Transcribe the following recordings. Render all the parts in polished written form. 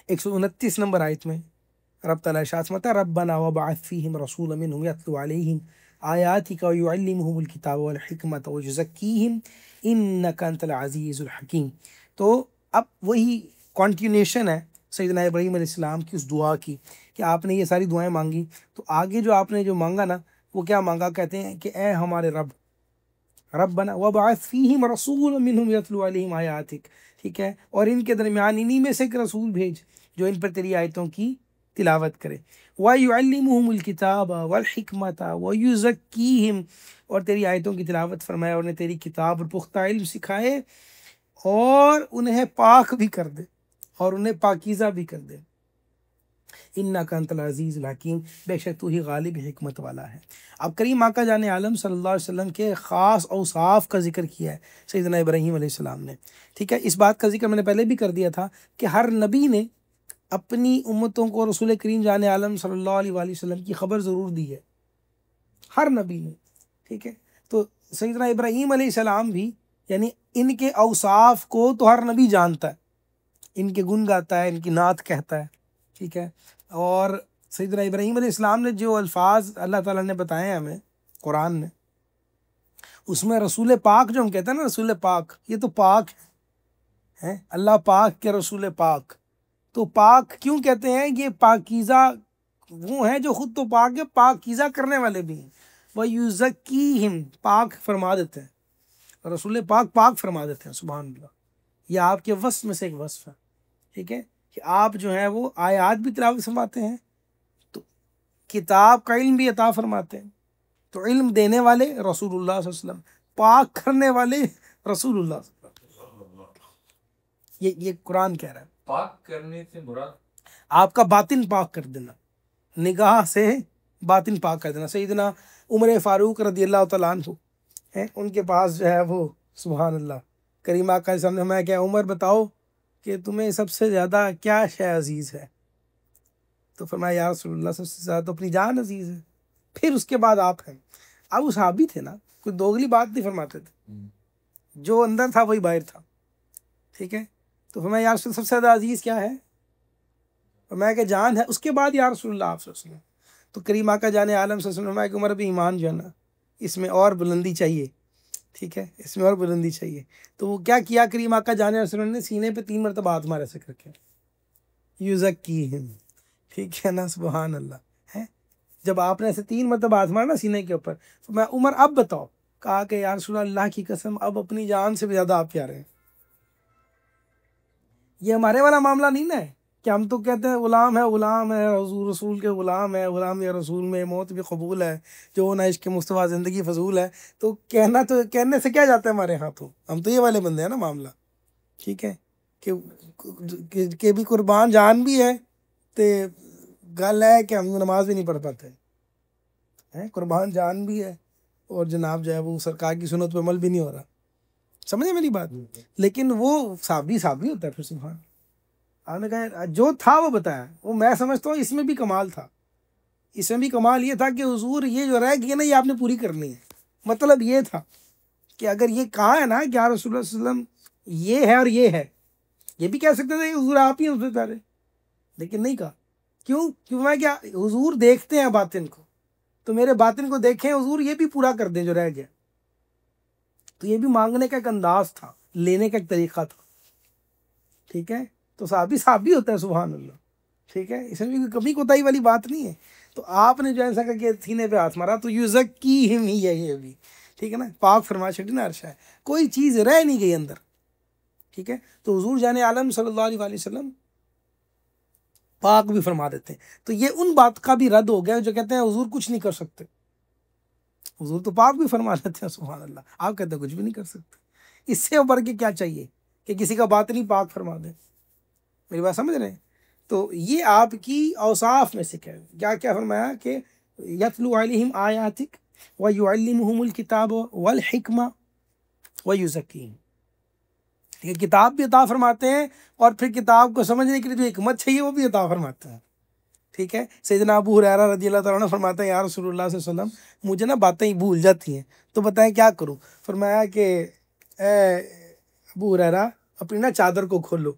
129 number आयत में रब ताला इरशाद फरमाता है, रब्बना वबअथ फीहिम रसूलन मिनहुम यतलू अलैहिम आयातिका व युअल्लिमुहुमुल किताब वल हिकमत व युज़क्कीहिम इन्नका अंतल अज़ीज़ुल हकीम। तो अब वही कॉन्टिन्यूशन है सैयदना इब्राहीम अलैहिस्सलाम की उस दुआ की कि आपने ये सारी दुआएं मांगी, तो आगे जो आपने जो मांगा ना, वो क्या मांगा? कहते हैं कि ए हमारे रब, रब्बना वबअथ फीहिम रसूलन मिनहुम यतलू अलैहिम आयातिक, ठीक है, और इनके दरमियान इन्हीं में से एक रसूल भेज जो इन पर तेरी आयतों की तिलावत करे। व युअल्लिमुहुमुल किताब वल हिकमत व युज़क्कीहिम, और तेरी आयतों की तिलावत फरमाए और उन्हें तेरी किताब और पुख्ता इल्म सिखाए और उन्हें पाक भी कर दे और उन्हें पाकीज़ा भी कर दे। इन्नका अंतल अज़ीज़ुल हकीम, बेशक तू ही गालिब हिकमत वाला है। अब करीम आका जाने आलम सल्लल्लाहु अलैहि वसल्लम के ख़ास औसाफ का जिक्र किया है सैयदना इब्राहीम अलैहिस्सलाम ने, ठीक है। इस बात का जिक्र मैंने पहले भी कर दिया था कि हर नबी ने अपनी उम्मतों को रसूल करीम जाने आलम सल्लल्लाहु अलैहि वसल्लम की खबर ज़रूर दी है, हर नबी ने, ठीक है। तो सैयदना इब्राहीम अलैहिस्सलाम भी, यानी इनके औसाफ को तो हर नबी जानता है, इनके गुण गाता है, इनकी नात कहता है, ठीक है। और सैयदना इब्राहीम अलैहिस्सलाम ने जो अल्फाज अल्लाह ताला ने बताए हैं हमें कुरान में, उसमें रसूल पाक जो हम कहते हैं ना, रसूल पाक, ये तो पाक है, अल्लाह पाक के रसूल पाक। तो पाक क्यों कहते हैं? ये पाकीज़ा वो हैं जो खुद तो पाक है, पाकीज़ा करने वाले भी हैं। वह युज़क्कीहिम, पाक फरमा देते हैं, रसूल पाक पाक फरमा देते हैं, सुभान अल्लाह। यह आपके वस्फ में से एक वस्फ है, ठीक है, कि आप जो है वो आयात भी तिलावत फरमाते हैं, तो किताब का इल्म भी अता फरमाते हैं। तो इल्म देने वाले रसूलुल्लाह सल्लल्लाहु अलैहि वसल्लम, पाक करने वाले रसूलुल्लाह सल्लल्लाहु अलैहि वसल्लम। ये कुरान कह रहा है। पाक करने से मुराद आपका बातिन पाक कर देना, निगाह से बातिन पाक कर देना। सैयदना उमर फारूक रदियल्लाहु तआला अन्हु हैं, उनके पास जो है वो सुभान अल्लाह करीमा का सामने मैं क्या, उमर बताओ कि तुम्हें सबसे ज़्यादा क्या शय अजीज़ है? तो फरमाया या रसूलल्लाह, सबसे ज़्यादा तो अपनी जान अजीज़ है, फिर उसके बाद आप हैं। अब वो सहाबी थे ना, कोई दोगली बात नहीं फरमाते थे, जो अंदर था वही बाहर था, ठीक है। तो फरमाया या रसूल, सबसे ज़्यादा अजीज़ क्या है? फरमाया कि जान है। उसके बाद या रसूलल्लाह आप सल्लल्लाहु अलैहि वसल्लम, तो करीम आका जाने आलम सल्लल्लाहु अलैहि वसल्लम कि उमर भी ईमान जो है ना, इसमें और बुलंदी चाहिए, ठीक है, इसमें और बुलंदी चाहिए। तो वो क्या किया, करीम आका जाने वसल्लम ने सीने पे 3 मरतबा हाथ मारे ऐसे करके, युज़क्कीहिम, ठीक है ना, सुभान अल्लाह है। जब आपने ऐसे 3 मरतबा हाथ मारा ना सीने के ऊपर, तो मैं उमर अब बताओ, कहा कि या रसूल अल्लाह की कसम अब अपनी जान से भी ज़्यादा आप प्यारे हैं। ये हमारे वाला मामला नहीं ना है कि हम तो कहते हैं ग़ुलाम है हुज़ूर रसूल के ग़ुलाम है, ग़ुलाम या रसूल में मौत भी कबूल है, जो ना इश्क़ मुस्तफ़ा ज़िंदगी फजूल है। तो कहने से क्या जाता है हमारे हाथों, हम तो ये वाले बंदे हैं ना मामला, ठीक है, कि भी कुर्बान जान भी है, तो गल है कि हम नमाज भी नहीं पढ़ पाते हैं, कुर्बान जान भी है और जनाब जो है वो सरकार की सुन्नत पर अमल भी नहीं हो रहा। समझे मेरी बात? लेकिन वो साबी होता है फिर। सुभान, आपने कहा जो था वो बताया, वो मैं समझता हूँ इसमें भी कमाल था। इसमें भी कमाल ये था कि हुजूर ये जो रह गई ना, ये आपने पूरी करनी है। मतलब ये था कि अगर ये कहा है ना कि या रसूलुल्लाह सल्लल्लाहु अलैहि वसल्लम ये है और ये है, ये भी कह सकते थे हुजूर आप ही उसमें तारे, लेकिन नहीं कहा। क्यों मैं क्या, हुजूर देखते हैं बातिन को, तो मेरे बातिन को देखें हुजूर, ये भी पूरा कर दें जो रह गया। तो ये भी मांगने का एक अंदाज था, लेने का एक तरीका था, ठीक है। तो साहबी होता है, सुभान अल्लाह, ठीक है, इसमें भी कभी कोताही वाली बात नहीं है। तो आपने जो ऐसा करके सीने पे हाथ मारा, तो युज़क्कीहिम ही है ये भी, ठीक है ना, पाक फरमा छठी ना अर्शा है, कोई चीज़ रह नहीं गई अंदर, ठीक है। तो हुजूर जाने आलम सल्लल्लाहु अलैहि वसल्लम पाक भी फरमा देते हैं। तो ये उन बात का भी रद्द हो गया जो कहते हैं हुजूर कुछ नहीं कर सकते, हुजूर तो पाक भी फरमा देते हैं, सुभान अल्लाह। आप कहते हैं कुछ भी नहीं कर सकते। इससे ऊपर के क्या चाहिए कि किसी का बात नहीं पाक फरमा दे? मेरी बात समझ रहे हैं? तो ये आपकी औसाफ में से क्या क्या फरमाया कि यतलू अलैहिम आयातिक व युअल्लिमुहुमुल किताब वल हिकमा व युज़क्कीहिम, ठीक है, किताब भी अता फरमाते हैं और फिर किताब को समझने के लिए जो हिकमत चाहिए वो भी अता फरमाते हैं, ठीक है। सैयदना अबू हुरैरा रज़ियल्लाहु तआला अन्हु फरमाते हैं या रसूलुल्लाह सल्लल्लाहु अलैहि वसल्लम, मुझे ना बातें ही भूल जाती हैं, तो बताएं क्या करूं? फरमाया कि अबू हुरैरा अपनी ना चादर को खोलो।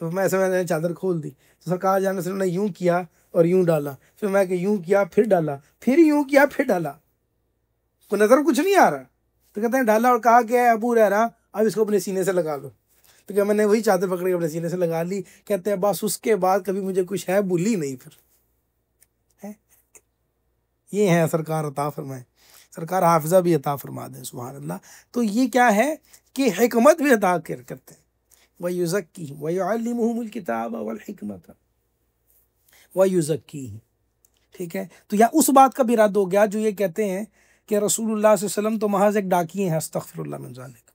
तो मैं ऐसे मैंने चादर खोल दी, तो सरकार जाने से उन्होंने यूं किया और यूं डाला, फिर मैं कि यूं किया फिर डाला, फिर यूं किया फिर डाला, को नजर कुछ नहीं आ रहा। तो कहते हैं डाला और कहा कि अबू रहरा अब इसको अपने सीने से लगा लो। तो क्या मैंने वही चादर पकड़ के अपने सीने से लगा ली। कहते हैं बस उसके बाद कभी मुझे कुछ है भूली नहीं फिर है। ये है सरकार अता फरमाए, सरकार हाफिजा भी अता फरमा दें, सुभान अल्लाह। तो ये क्या है कि हिकमत भी अता करते हैं। वयुज़क्कीहिम वयुअल्लिमुहुमुल किताब वल हिकमत वयुज़क्कीहिम, ठीक है। तो यह उस बात का भी रद्द हो गया जो ये कहते हैं कि रसूलुल्लाह सल्लल्लाहु अलैहि वसल्लम तो महज एक डाकिए हैं, अस्तगफिरुल्लाह मिन ज़ालिक।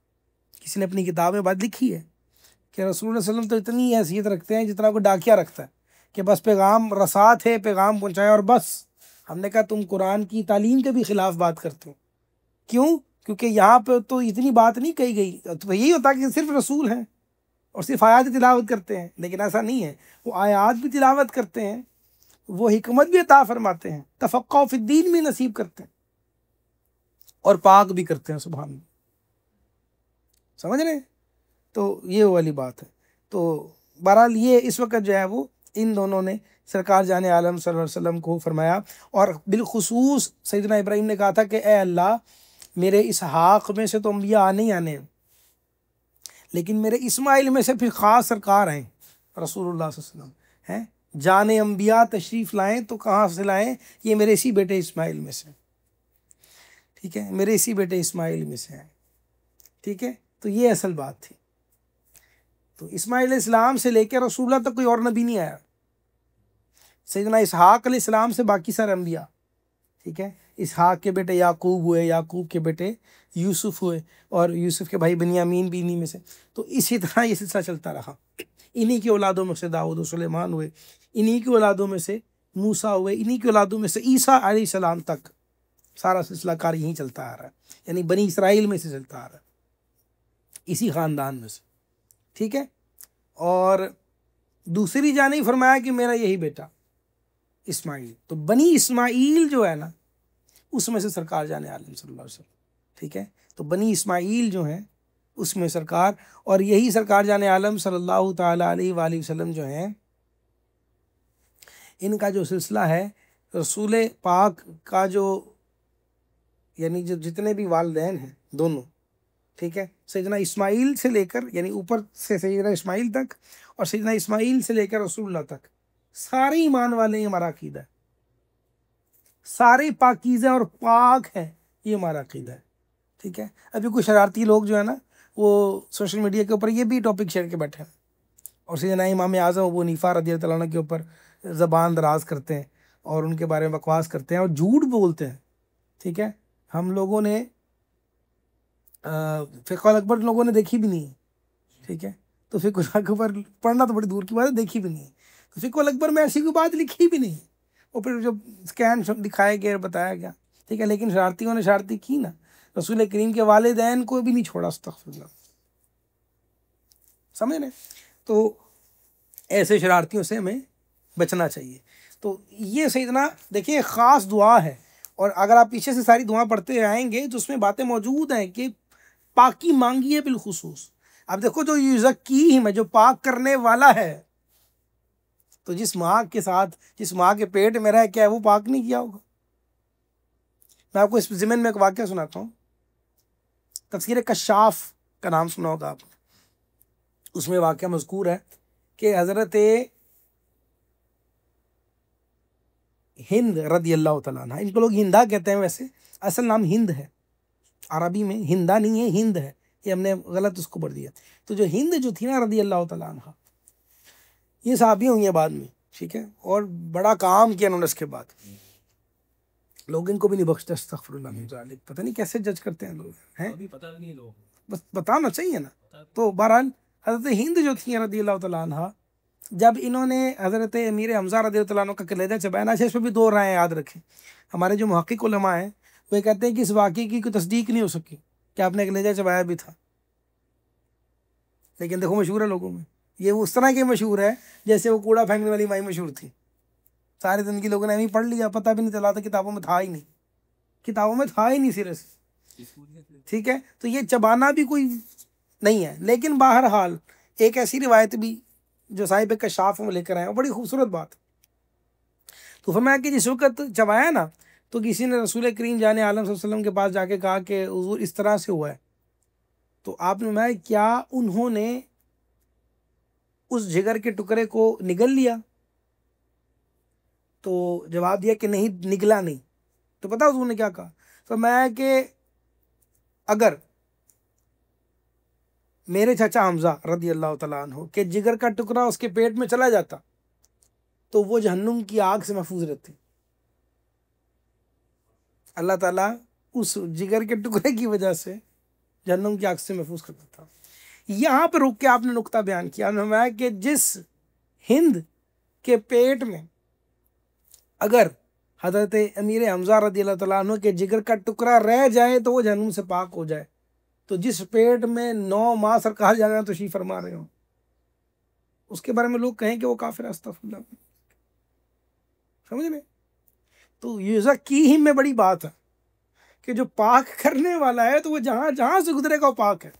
किसी ने अपनी किताब में बात लिखी है कि रसूलुल्लाह सल्लल्लाहु अलैहि वसल्लम तो इतनी हैसियत रखते हैं जितना कोई डाकिया रखता है, कि बस पैगाम रसा थे, पैगाम पहुँचाया और बस। हमने कहा तुम कुरान की तालीम के भी खिलाफ बात करते हो। क्यों? क्योंकि यहाँ पे तो इतनी बात नहीं कही गई। तो यही होता कि सिर्फ रसूल हैं और सिर्फ आयात तिलावत करते हैं, लेकिन ऐसा नहीं है। वो आयात भी तिलावत करते हैं, वो हिकमत भी अता फरमाते हैं, तफक्कुह फिद्दीन भी नसीब करते हैं और पाक भी करते हैं। सुभान अल्लाह, समझ रहे हैं? तो ये वाली बात है। तो बहरहाल ये इस वक्त जो है वो इन दोनों ने सरकार जाने आलम सल्लल्लाहु अलैहि वसल्लम को फरमाया। और बिलखुसूस सैयदना इब्राहीम ने कहा था कि ए अल्लाह, मेरे इसहाक में से तो अम्बिया आने ही आने हैं, लेकिन मेरे इस्माइल में से फिर ख़ास सरकार हैं रसूलुल्लाह सल्लल्लाहु अलैहि वसल्लम हैं। जाने अम्बिया तशरीफ़ लाएँ तो कहाँ से लाएँ? ये मेरे इसी बेटे इस्माइल में से, ठीक है, मेरे इसी बेटे इस्माइल में से हैं, ठीक है। तो ये असल बात थी। तो इस्माइल इस्लाम से लेकर रसूलुल्लाह तक कोई और नबी नहीं आया। सैयदना इसहाक अलैहिस्सलाम से बाकी सारे अम्बिया, ठीक है। इसहाक के बेटे याकूब हुए, याकूब के बेटे यूसुफ हुए, और यूसुफ के भाई बिन्यामीन भी इन्हीं में से। तो इसी तरह ये सिलसिला चलता रहा। इन्हीं की औलादों में से दाऊद और सुलेमान हुए, इन्हीं की औलादों में से मूसा हुए, इन्हीं की औलादों में से ईसा अलैहिस्सलाम तक सारा सिलसिला कार यहीं चलता आ रहा है। यानी बनी इसराइल में से चलता आ रहा है, इसी ख़ानदान में से, ठीक है। और दूसरी जाने फरमाया कि मेरा यही बेटा इस्माइल। तो बनी इस्माइल जो है ना, उसमें से सरकार जाने आलम सल्लल्लाहु अलैहि वसल्लम, ठीक है। तो बनी इस्माइल जो है उसमें सरकार, और यही सरकार जाने आलम सल्लल्लाहु ताला अलैहि वसल्लम जो हैं, इनका जो सिलसिला है रसूल पाक का जो, यानी जो जितने भी वालिदैन हैं दोनों, ठीक है, सैयदना इस्माइल से लेकर, यानी ऊपर से सैयदना इस्माइल तक और सैयदना इस्माइल से लेकर रसूलुल्लाह तक, सारे ईमान वाले, ये हमारा अकीदा है। सारे पाकीज़ा और पाक हैं, ये हमारा अकीदा है, ठीक है। अभी कुछ शरारती लोग जो है ना, वो सोशल मीडिया के ऊपर ये भी टॉपिक शेयर के बैठे हैं, और सैयदना इमाम आज़म अबू हनीफा रज़ियल्लाहु अन्हु के ऊपर ज़बान दराज करते हैं और उनके बारे में बकवास करते हैं और झूठ बोलते हैं, ठीक है। हम लोगों ने फ़िक़्हुल अकबर लोगों ने देखी भी नहीं है, ठीक है। तो फ़िक़्हुल अकबर पढ़ना तो बड़ी दूर की बात है, देखी भी नहीं है। तो फ़िक़्हुल अकबर में ऐसी कोई बात लिखी भी नहीं है, और फिर जब स्कैन दिखाया गया, बताया गया, ठीक है। लेकिन शरारतियों ने शरारती की ना, रसूल करीम के वालिदैन को भी नहीं छोड़ा, अस्तग़फ़िरुल्लाह, समझ रहे? तो ऐसे शरारतियों से हमें बचना चाहिए। तो ये सैयदना देखिए ख़ास दुआ है, और अगर आप पीछे से सारी दुआ पढ़ते आएंगे तो उसमें बातें मौजूद हैं कि पाकी मांगी है बिलखुसूस। अब देखो, जो युज़क्कीहिम है, जो पाक करने वाला है, तो जिस माँ के साथ, जिस माँ के पेट में रह क्या है वो पाक नहीं किया होगा? मैं आपको इस ज़िमन में एक वाक़या सुनाता हूँ। तफ़सीर कश्शाफ़ का नाम सुना होगा आपने, उसमें वाक़या मज़कूर है कि हज़रत हिंद रदी अल्लाह तआला अन्हा, इनको लोग हिंदा कहते हैं, वैसे असल नाम हिंद है, अरबी में हिंदा नहीं है, हिंद है, ये हमने गलत उसको पढ़ दिया। तो जो हिंद जो थी ना रदी अल्लाह तआला अन्हा, ये सहाबी हुई है बाद में, ठीक है, और बड़ा काम किया उन्होंने। इसके बाद लोग इनको भी नहीं बख्शते, अस्तग़फ़िरुल्लाह मिन ज़ालिक। पता नहीं कैसे जज करते हैं लोग, हैं अभी पता नहीं, लोग बस बताना चाहिए ना। तो बहरहाल हज़रत हिंद जो थी रदी अल्लाह तआला अन्हा, जब इन्होंने हज़रत अमीर हमज़ा रज़ी अल्लाह अन्हु का कलेजा चबाया ना, इस पर भी दो राय याद रखें। हमारे जो मुहक्किक उलमा हैं वे कहते हैं कि इस वाक़े की कोई तस्दीक नहीं हो सकी कि आपने कलेजा चबाया भी था, लेकिन देखो मशहूर है लोगों में, ये उस तरह के मशहूर है जैसे वो कूड़ा फेंकने वाली माई मशहूर थी। सारी ज़िंदगी लोगों ने अभी पढ़ लिया, पता भी नहीं चला था, किताबों में था ही नहीं, किताबों में था ही नहीं सिरे से, ठीक है। तो ये चबाना भी कोई नहीं है, लेकिन बहरहाल एक ऐसी रिवायत भी जो साहिब कशाफ वो लेकर आए, बड़ी खूबसूरत बात। तो फरमाया कि जिस वक्त जब आया ना, तो किसी ने रसूल करीम जाने आलम सल्लल्लाहु अलैहि वसल्लम के पास जाके कहा कि हुजूर इस तरह से हुआ है। तो आपने फरमाया क्या उन्होंने उस जिगर के टुकड़े को निगल लिया? तो जवाब दिया कि नहीं, निगला नहीं। तो पता हुजूर ने क्या कहा? फरमाया कि अगर मेरे चाचा हमजा रदी अल्लाह तआला अन्हु के जिगर का टुकड़ा उसके पेट में चला जाता तो वो जहन्नुम की आग से महफूज रहती। अल्लाह ताला उस जिगर के टुकड़े की वजह से जहन्नुम की आग से महफूज करता था। यहाँ पर रुक के आपने नुक्ता बयान किया, फरमाया कि जिस हिंद के पेट में अगर हजरत अमीर हमजा रदी अल्लाह तआला अन्हु के जिगर का टुकड़ा रह जाए तो वो जहन्नुम से पाक हो जाए, तो जिस पेट में 9 माह सरकार जाना तो शी फरमा रहे हो, उसके बारे में लोग कहें कि वो काफिर, अस्तगफिरुल्लाह। समझ रहे? तो युज़क्कीहिम में बड़ी बात है कि जो पाक करने वाला है तो वो जहां जहां से गुजरेगा वो पाक है?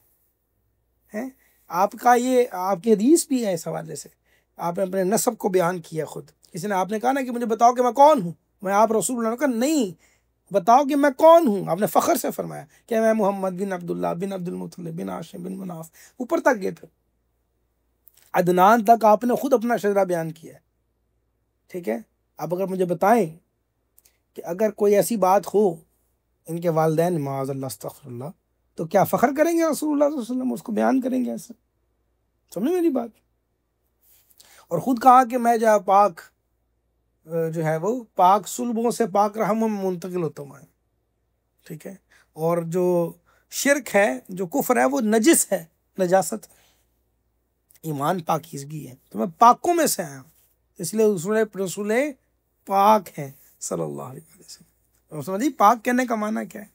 आपका ये आपकी हदीस भी है इस हवाले से। आपने अपने नस्ब को बयान किया खुद। किसी ने आपने कहा ना कि मुझे बताओ कि मैं कौन हूँ, मैं आप रसूल का नहीं, बताओ कि मैं कौन हूँ। आपने फ़ख्र से फरमाया कि मैं मोहम्मद बिन अब्दुल्लाह बिन अब्दुल मुत्तलिब बिन हाशिम बिन मुनाफ, ऊपर तक गए थे, अदनान तक आपने खुद अपना शजरा बयान किया है। ठीक है, आप अगर मुझे बताएं कि अगर कोई ऐसी बात हो इनके वालिदैन माअज़ल्लाह अस्तग़फिरुल्लाह, तो क्या फ़ख्र करेंगे रसूलुल्लाह सल्लल्लाहु अलैहि वसल्लम, उसको बयान करेंगे ऐसे? समझे मेरी बात? और ख़ुद कहा कि मैं जो पाक जो है वो पाक सुल्बों से पाक रहम में मुंतकिल होता हूँ। ठीक है, और जो शिरक है, जो कुफ्र है, वो नजिस है, नजासत है, ईमान पाकीज़गी है। तो मैं पाकों में से आया हूँ, इसलिए रसूल पाक हैं सल्लल्लाहु अलैहि वसल्लम। समझिए पाक कहने का माना क्या है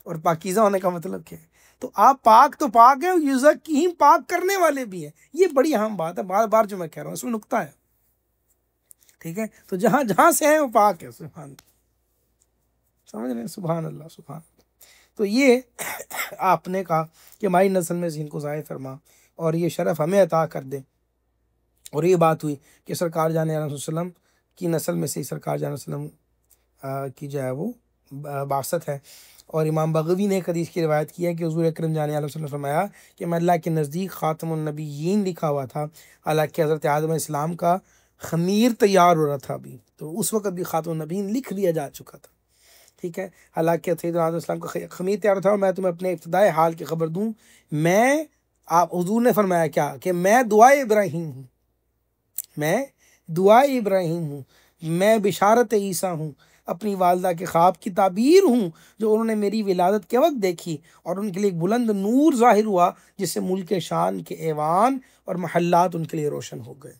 और पाकीज़ा होने का मतलब क्या है। तो आप पाक तो पाक है, युज़क्कीहिम पाक करने वाले भी हैं। ये बड़ी अहम बात है, बार बार जो मैं कह रहा हूँ इसमें नुक्ता है। ठीक है, तो जहां जहां से है वो पाक है। सुभान, समझ रहे हैं? सुभान अल्लाह, सुभान। तो ये आपने कहा कि हमारी नस्ल में जिनको ज़ाहिर फरमा और ये शरफ़ हमें अता कर दे। और ये बात हुई कि सरकार जाने अलैहि वसल्लम की नस्ल में से ही सरकार जाने वसल्लम की जो है वो बासत है। और इमाम बग़वी ने एक हदीस की रिवायत की है कि हुज़ूर अकरम जाने अलैहि वसल्लम ने फरमाया कि मैं अल्लाह के नज़दीक ख़ातमुन नबिय्यीन लिखा हुआ था, हालांकि हज़रत आदम इस्लाम का ख़मीर तैयार हो रहा था अभी, तो उस वक़्त भी ख़ातमुन नबिय्यीन लिख दिया जा चुका था। ठीक है, हालांकि सैयदना आदम इस्लाम का ख़मीर तैयार था। और मैं तुम्हें अपने इब्तिदाई हाल की खबर दूँ, मैं आप हुज़ूर ने फरमाया क्या कि मैं दुआए इब्राहीम हूँ, मैं दुआए इब्राहीम हूँ, मैं बिशारत ईसा हूँ, अपनी वालदा के ख्वाब की ताबीर हूँ जो उन्होंने मेरी विलादत के वक्त देखी, और उनके लिए एक बुलंद नूर ज़ाहिर हुआ जिससे मुल्क शान के ऐवान और महल्लात उनके लिए रोशन हो गए।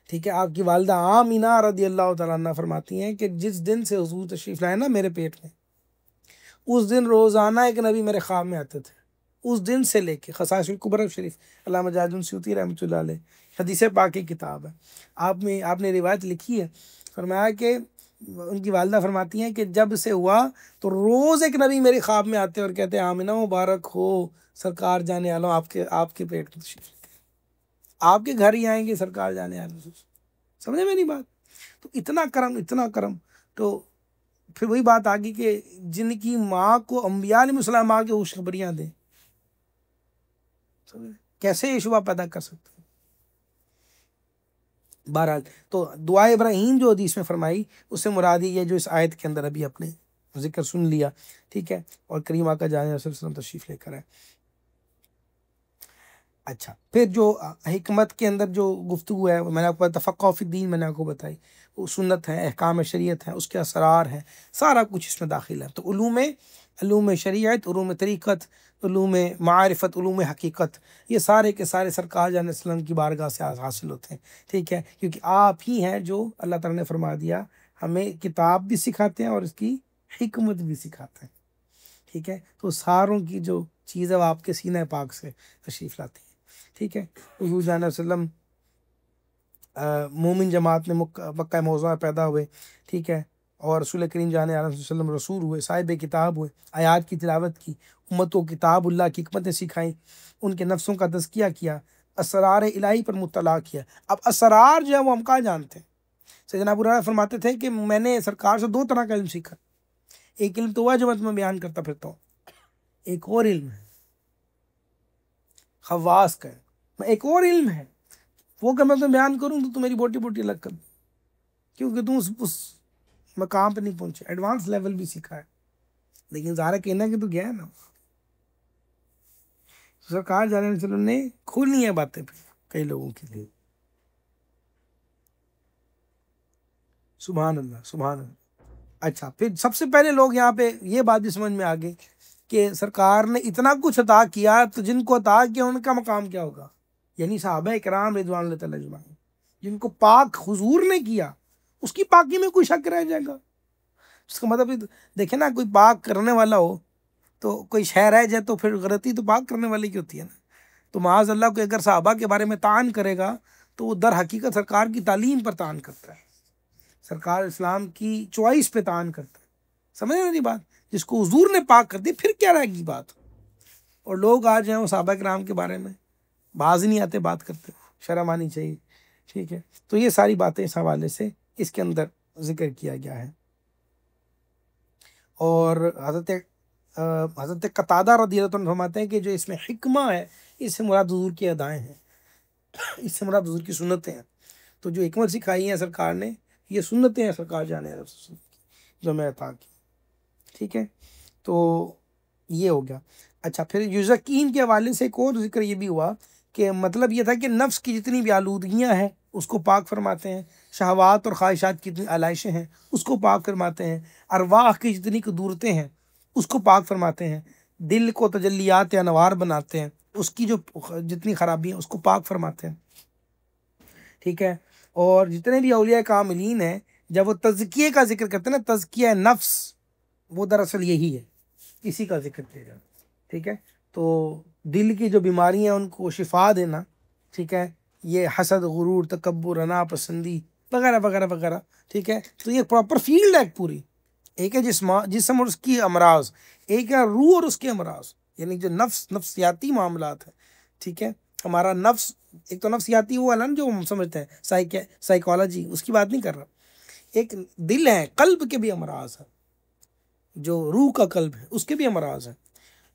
ठीक है, आपकी वालदा आमीना रदी अल्लाह तआला अन्हा फरमाती हैं कि जिस दिन से हुजूर तशरीफ़ लाए ना मेरे पेट में, उस दिन रोज़ाना एक नबी मेरे ख्वाब में आते थे। उस दिन से लेके खसाइसुल कुबरा शरीफ अल्लामा जाजुन सूती रहमतुल्लाह अलैह हदीस पाक की किताब है, आपने रिवायत लिखी है। फरमाया कि उनकी वालदा फरमाती हैं कि जब से हुआ तो रोज़ एक नबी मेरे ख्वाब में आते और कहते आमिना मुबारक हो, सरकार जाने वालों आपके आपके पेट में तशरीफ, आपके घर ही आएंगे सरकार जाने वाले। समझे मेरी बात? तो इतना करम, इतना करम। तो फिर वही बात आ गई कि जिनकी माँ को अम्बिया अलैहिस्सलाम आके खुशखबरियाँ दें, कैसे ये शुबा पैदा कर सकते हैं? बहरहाल, तो दुआ इब्राहीम जो हदीस में फरमाई उससे मुराद ये जो इस आयत के अंदर अभी अपने जिक्र सुन लिया। ठीक है, और करीम आका जाने वसल्लम तशरीफ़ लेकर आए। अच्छा, फिर जो हिकमत के अंदर जो गुफ्तगू है मैंने आपको तफ़क़्क़ुह फ़िद्दीन मैंने आपको बताई, वो सुन्नत है, अहकाम शरीयत है, उसके असरार हैं, सारा कुछ इसमें दाखिल है। तो उलूम शरीयत, उलूम तरीक़त, उलूम मारिफ़त, उलूम हकीकत, ये सारे के सारे सरकार जाने वसल्लम की बारगाह से हासिल होते हैं। ठीक है, क्योंकि आप ही हैं जो अल्लाह ताला ने फरमा दिया हमें किताब भी सिखाते हैं और इसकी हिकमत भी सिखाते हैं। ठीक है, तो सारों की जो चीज़ है वो आपके सीने पाक से तशरीफ़ लाती है। ठीक है, हुज़ूर जाने वसल्लम मोमिन जमात में मक्का मौज़ूआ पैदा हुए। ठीक है, और रसूल करीम जाने अलैहि वसल्लम रसूल हुए, साहिब किताब हुए, आयात की तिलावत की, उम्मत को किताबुल्लाह की हिकमतें सिखाई, उनके नफ्सों का तज़किया किया, असरार इलाही पर मुत्तला किया। अब असरार जो है वो हम कहाँ जानते हैं? सैयदना अबू हुरैरा फरमाते थे कि मैंने सरकार से दो तरह का इल्म सीखा। एक इल्म तो हुआ जो मैं तुम्हें बयान करता फिरता हूँ, एक और इल्म है खवास का, मैं एक और इल्म है वो अगर मैं तुम्हें बयान करूँ तो मेरी बोटी बोटी अलग कर, क्योंकि तुम उस मकाम पे नहीं पहुंचे। एडवांस लेवल भी सीखा है, लेकिन ज़ाहिर है कहना कि तो गया है ना। सरकार जाने वसल्लम ने खोली है बातें फिर कई लोगों के लिए। सुभान अल्लाह सुभान अल्लाह। अच्छा, फिर सबसे पहले लोग यहाँ पे ये बात भी समझ में आ गई कि सरकार ने इतना कुछ अता किया तो जिनको अता किया उनका मकाम क्या होगा, यानी सहाबा इकराम रिज़वानुल्लाह तआला अजमाइन, जिनको पाक हुजूर ने किया उसकी पाकी में कोई शक रह जाएगा? उसका मतलब देखे ना, कोई पाक करने वाला हो तो कोई शय रह जाए तो फिर गलती तो पाक करने वाले की होती है ना। तो माज़ अल्लाह को अगर सहाबा के बारे में तान करेगा तो वो दर हकीकत सरकार की तालीम पर तान करता है, सरकार इस्लाम की चॉइस पे तान करता है। समझ रहे मेरी बात? जिसको हुजूर ने पाक कर दी फिर क्या रहेगी बात। और लोग आज हैं वो सहाबा किराम के बारे में बाज नहीं आते, बात करते, शर्म आनी चाहिए। ठीक है, तो ये सारी बातें इस हवाले से इसके अंदर जिक्र किया गया है। और हज़रत कतादा रज़ियल्लाहु अन्हु फरमाते हैं कि जो इसमें हिकमा है इससे मुराद हुजूर की अदाएँ हैं, इससे मुराद हुजूर की सुन्नतें हैं। तो जो हिकमत सिखाई है सरकार ने, ये सुन्नतें हैं सरकार जाने जो मैं अता की। ठीक है, तो ये हो गया। अच्छा, फिर युज़क्कीहिम के हवाले से एक और जिक्र ये भी हुआ कि मतलब ये था कि नफ्स की जितनी भी आलूदगियाँ हैं उसको पाक फरमाते हैं, शहवात और ख्वाहिशात की जितनी आलाइशें हैं उसको पाक फरमाते हैं, अरवाह की जितनी कदूरतें हैं उसको पाक फरमाते हैं, दिल को तजल्लियात अनवार बनाते हैं, उसकी जो जितनी खराबी हैं उसको पाक फरमाते हैं। ठीक है, और जितने भी औलिया कामिलीन हैं जब वो तज़किये का जिक्र करते हैं ना, तज़किया नफ्स, वो दरअसल यही है, इसी का जिक्र किया जाता है। ठीक है, तो दिल की जो बीमारियां उनको शिफा देना, ठीक है, ये हसद, गुरूर, तकब्बुर, अना पसंदी वगैरह वगैरह वगैरह। ठीक है, तो ये प्रॉपर फील्ड है पूरी। एक है जिस्म और उसकी अमराज, एक है रूह और उसके अमराज, यानी जो नफ्सियाती मामलात है। ठीक है, हमारा नफ्स, एक तो नफ्सियाती वो वाला ना जो हम समझते हैं साइकोलॉजी, उसकी बात नहीं कर रहा। एक दिल है, कल्ब के भी अमराज है, जो रूह का कल्ब है उसके भी अमराज है,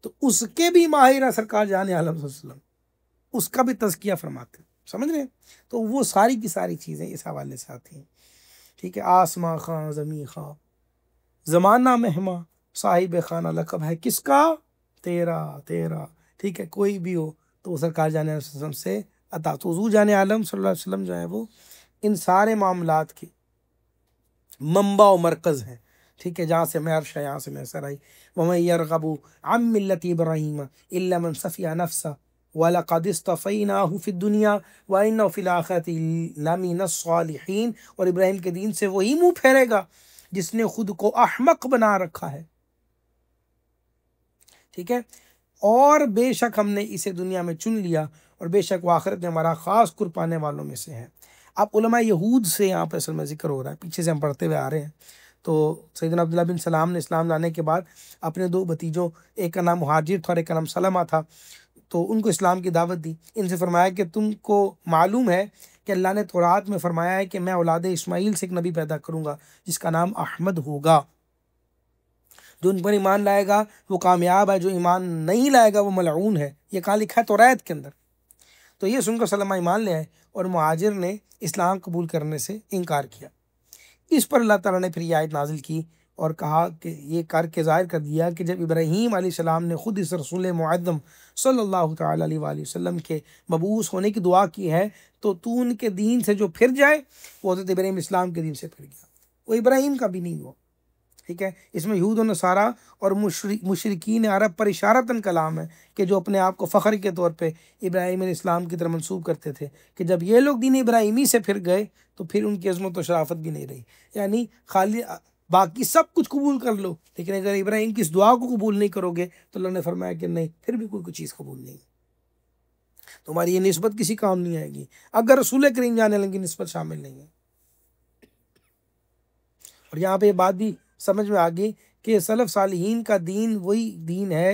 तो उसके भी माहिर है सरकार जाने आलम सल्लल्लाहु अलैहि वसल्लम, उसका भी तज़किया फरमाते हैं। समझ रहे हैं? तो वो सारी की सारी चीज़ें इस हवाले से आती हैं। ठीक है, आसमां खां ज़मी खां, ज़माना मेहमा, साहिब खाना लक़ब है किसका? तेरा तेरा। ठीक है, कोई भी हो तो वो सरकार जाने आलम सल्लल्लाहु अलैहि वसल्लम से अता। तो हुज़ूर जाने आलम सल्लल्लाहु अलैहि वसल्लम जो है वो इन सारे मामलात के मंबा और मरकज़ हैं। ठीक है, जहाँ से मैं अर्श है यहाँ से मैं सर आई। वमन यरग़बु अन मिल्लति इब्राहीम इल्ला मन सफ़िया नफ़्सा वलक़द इस्तफ़ैनाहु फ़िद दुनिया व इन्नहु फ़िल आख़िरति लमिनस सालिहीन। और इब्राहिम के दीन से वही मुँह फेरेगा जिसने खुद को अहमक बना रखा है। ठीक है, और बेशक हमने इसे दुनिया में चुन लिया और बेशक वो आखिरत में हमारा ख़ास कुर पाने वालों में से है। अब उलमा यहूद से यहाँ पर असल में जिक्र हो रहा है, पीछे से हम पढ़ते हुए आ रहे हैं। तो सैयदना अब्दुल्लाह बिन सलाम ने इस्लाम लाने के बाद अपने दो भतीजों, एक का नाम मुहाजिर था और एक का नाम सलमा था, तो उनको इस्लाम की दावत दी। इनसे फरमाया कि तुमको मालूम है कि अल्लाह ने तौरात में फरमाया है कि मैं औलाद इस्माइल से एक नबी पैदा करूँगा जिसका नाम अहमद होगा। जो उन पर ईमान लाएगा वो कामयाब है, जो ईमान नहीं लाएगा वो मलऊन है। ये कहाँ लिखा है? तौरात के अंदर। तो ये सुनकर सलमा ईमान ले आए और मुहाजिर ने इस्लाम कबूल करने से इनकार किया। इस पर अल्लाह ताला ने फिर ये आयत नाजिल की और कहा कि ये करके ज़ाहिर कर दिया कि जब इब्राहीम अलैहिस्सलाम ने ख़ुद इस रसूल मुअज़्ज़म सल्लल्लाहु तआला अलैहि वसल्लम के मबूस होने की दुआ की है, तो तू उनके दीन से जो फिर जाए वो हज़रत इब्राहीम इस्लाम के दीन से फिर गया, वो इब्राहीम का भी नहीं हुआ। ठीक है, इसमें यहूद और नसारा और मुशरिकीन अरब पर इशारतन कलाम है कि जो अपने आप को फ़ख्र के तौर पे इब्राहीम इस्लाम की तरफ मंसूब करते थे, कि जब ये लोग दीन इब्राहीमी से फिर गए तो फिर उनकी अज़मत और शराफत भी नहीं रही। यानी खाली बाकी सब कुछ कबूल कर लो, लेकिन अगर इब्राहीम की इस दुआ को कबूल नहीं करोगे तो अल्लाह ने फरमाया कि नहीं, फिर भी कोई चीज़ कबूल नहीं, तुम्हारी ये निस्बत किसी काम नहीं आएगी अगर रसूल करीम जाने लगी निस्बत शामिल नहीं है। और यहाँ पे ये बात भी समझ में आ गई कि सलफ़ सालिहीन का दीन वही दीन है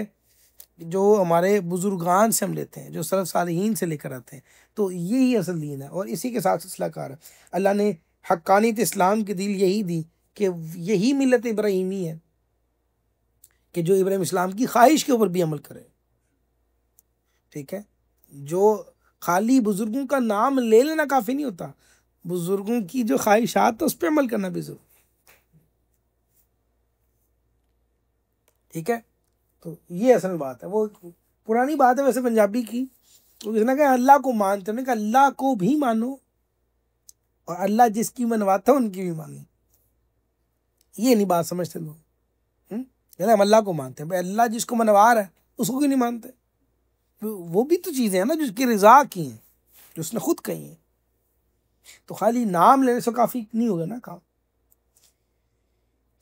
जो हमारे बुजुर्गान से हम लेते हैं, जो सलफ सालिहीन से लेकर आते हैं, तो यही असल दीन है और इसी के साथ सिलसिला कार है। अल्लाह ने हक्कानियत इस्लाम की दीन यही दी कि यही मिलत इब्राहिमी है कि जो इब्राहिम इस्लाम की ख्वाहिश के ऊपर भी अमल करे। ठीक है, जो खाली बुजुर्गों का नाम ले लेना काफ़ी नहीं होता, बुजुर्गों की जो ख्वाहिशात है उस पर अमल करना भी जरूरी। ठीक है, तो ये असल बात है। वो पुरानी बात है वैसे पंजाबी की, तो किसने कहा अल्लाह को मानते, उन्होंने कहा अल्लाह को भी मानो और अल्लाह जिसकी मनवाता है उनकी भी मानो। ये नहीं बात समझते लोग। कहते हम अल्लाह को मानते हैं, भाई अल्लाह जिसको मनवा रहा है उसको क्यों नहीं मानते? वो भी तो चीज़ें हैं ना जो उसकी रजा की हैं, जो उसने खुद कही हैं। तो खाली नाम लेने से काफ़ी नहीं होगा ना काम।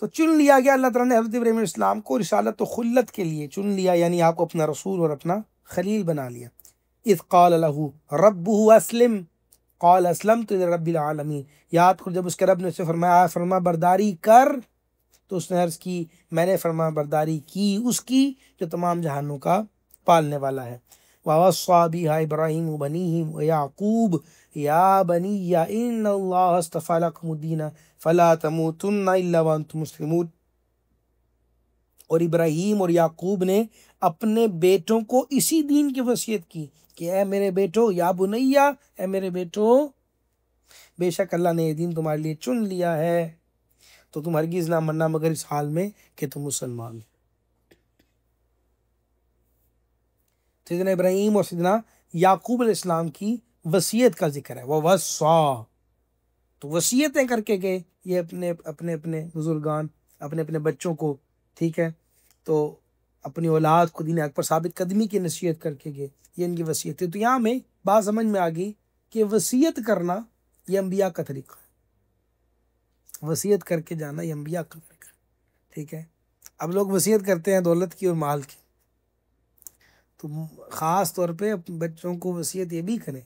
तो चुन लिया गया अल्लाह ताला ने हज़रत इब्राहीम इस्लाम को रिसालत व खुल्लत के लिए चुन लिया, यानी आपको अपना रसूल और अपना खलील बना लिया। इज़ क़ाल लहू रब्बुहु अस्लिम क़ाल अस्लमतु लिरब्बिल आलमीन। याद करो जब उसके रब ने उसे फरमाया फरमा बरदारी कर, तो उसने अर्ज़ की मैंने फरमा बरदारी की उसकी जो तमाम जहानों का पालने वाला है। ववस्सा बिहा इब्राहीम बनीहि व याकूब या बनिया इन्नल्लाह अस्तफ़ा लकुमुद्दीन फला तमूतुन्ना इल्ला व अंतुम मुस्लिमून। और इब्राहीम और याकूब ने अपने बेटों को इसी दीन की वसीयत की कि ए मेरे बेटो, या बुनैया, ए मेरे बेटो, बेशक अल्लाह ने ये दीन तुम्हारे लिए चुन लिया है, तो तुम हरगिज़ ना मरना मगर इस हाल में कि तुम मुसलमान हो। सैयदना इब्राहीम और सैयदना याकूब अलैहिस्सलाम की वसीयत का जिक्र है। वह वस्सा, तो वसीयतें करके गए ये अपने अपने अपने बुजुर्गान, अपने अपने बच्चों को। ठीक है, तो अपनी औलाद को दीन हक पर साबित कदमी की नसीहत करके गए, ये इनकी वसीयत है। तो यहाँ में बात समझ में आ गई कि वसीयत करना ये अम्बिया का तरीका है, वसीयत करके जाना ये अम्बिया का तरीका है। ठीक है, अब लोग वसीयत करते हैं दौलत की और माल की, तो ख़ास तौर पे अपने बच्चों को वसीयत ये भी करें।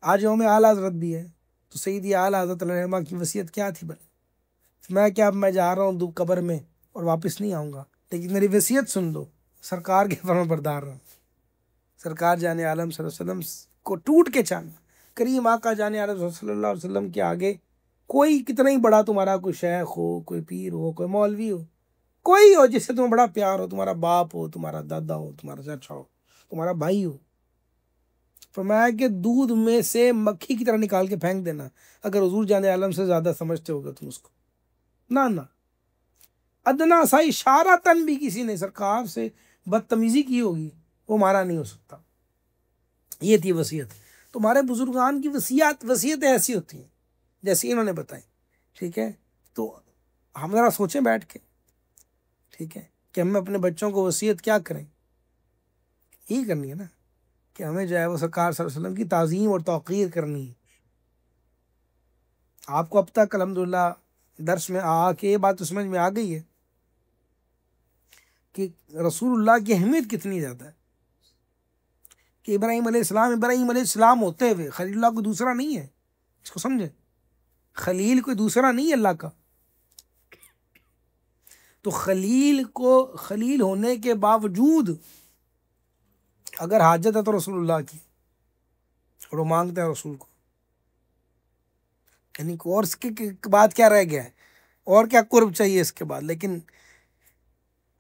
आज यौम आला हज़रत भी है, तो सैयदी आला हज़रत रहमा की वसीयत क्या थी भाई? मैं क्या, अब मैं जा रहा हूँ कब्र में और वापस नहीं आऊँगा, लेकिन मेरी वसीयत सुन लो, सरकार के फरमाबरदार रहो। सरकार जाने आलम सल्लल्लाहु अलैहि वसल्लम को टूट के चाहना, करीम आका जाने आलम सल्लल्लाहु अलैहि वसल्लम के आगे कोई कितना ही बड़ा तुम्हारा कोई शेख हो, कोई पीर हो, कोई मौलवी हो, कोई हो जिससे तुम्हें बड़ा प्यार हो, तुम्हारा बाप हो, तुम्हारा दादा हो, तुम्हारा चाचा हो, तुम्हारा भाई हो, फरमाया कि दूध में से मक्खी की तरह निकाल के फेंक देना अगर हुजूर जाने आलम से ज़्यादा समझते होगे तुम उसको। ना ना, अदना सा इशारा तन भी किसी ने सरकार से बदतमीजी की होगी वो हमारा नहीं हो सकता। ये थी वसीयत। तुम्हारे बुजुर्गान की वसीयतें ऐसी होती हैं जैसे इन्होंने बताई। ठीक है, तो हम ज़रा सोचें बैठ के, ठीक है, कि हमें अपने बच्चों को वसीयत क्या करें। यही करनी है ना कि हमें जो है वो सरकार सल्लल्लाहु अलैहि वसल्लम की ताज़ीम और तौक़ीर करनी है। आपको अब तक अल्हम्दुलिल्लाह दर्स में आके ये बात तो समझ में आ गई है कि रसूलुल्लाह की अहमियत कितनी ज़्यादा है, कि इब्राहीम अलैहिस्सलाम होते हुए खलीलुल्लाह कोई दूसरा नहीं है। इसको समझे, खलील कोई दूसरा नहीं है अल्लाह का। तो खलील को खलील होने के बावजूद अगर हाजत है तो रसूलुल्लाह की, और वो मांगते हैं रसूल को, यानी और इसके बाद क्या रह गया है, और क्या कुर्ब चाहिए इसके बाद। लेकिन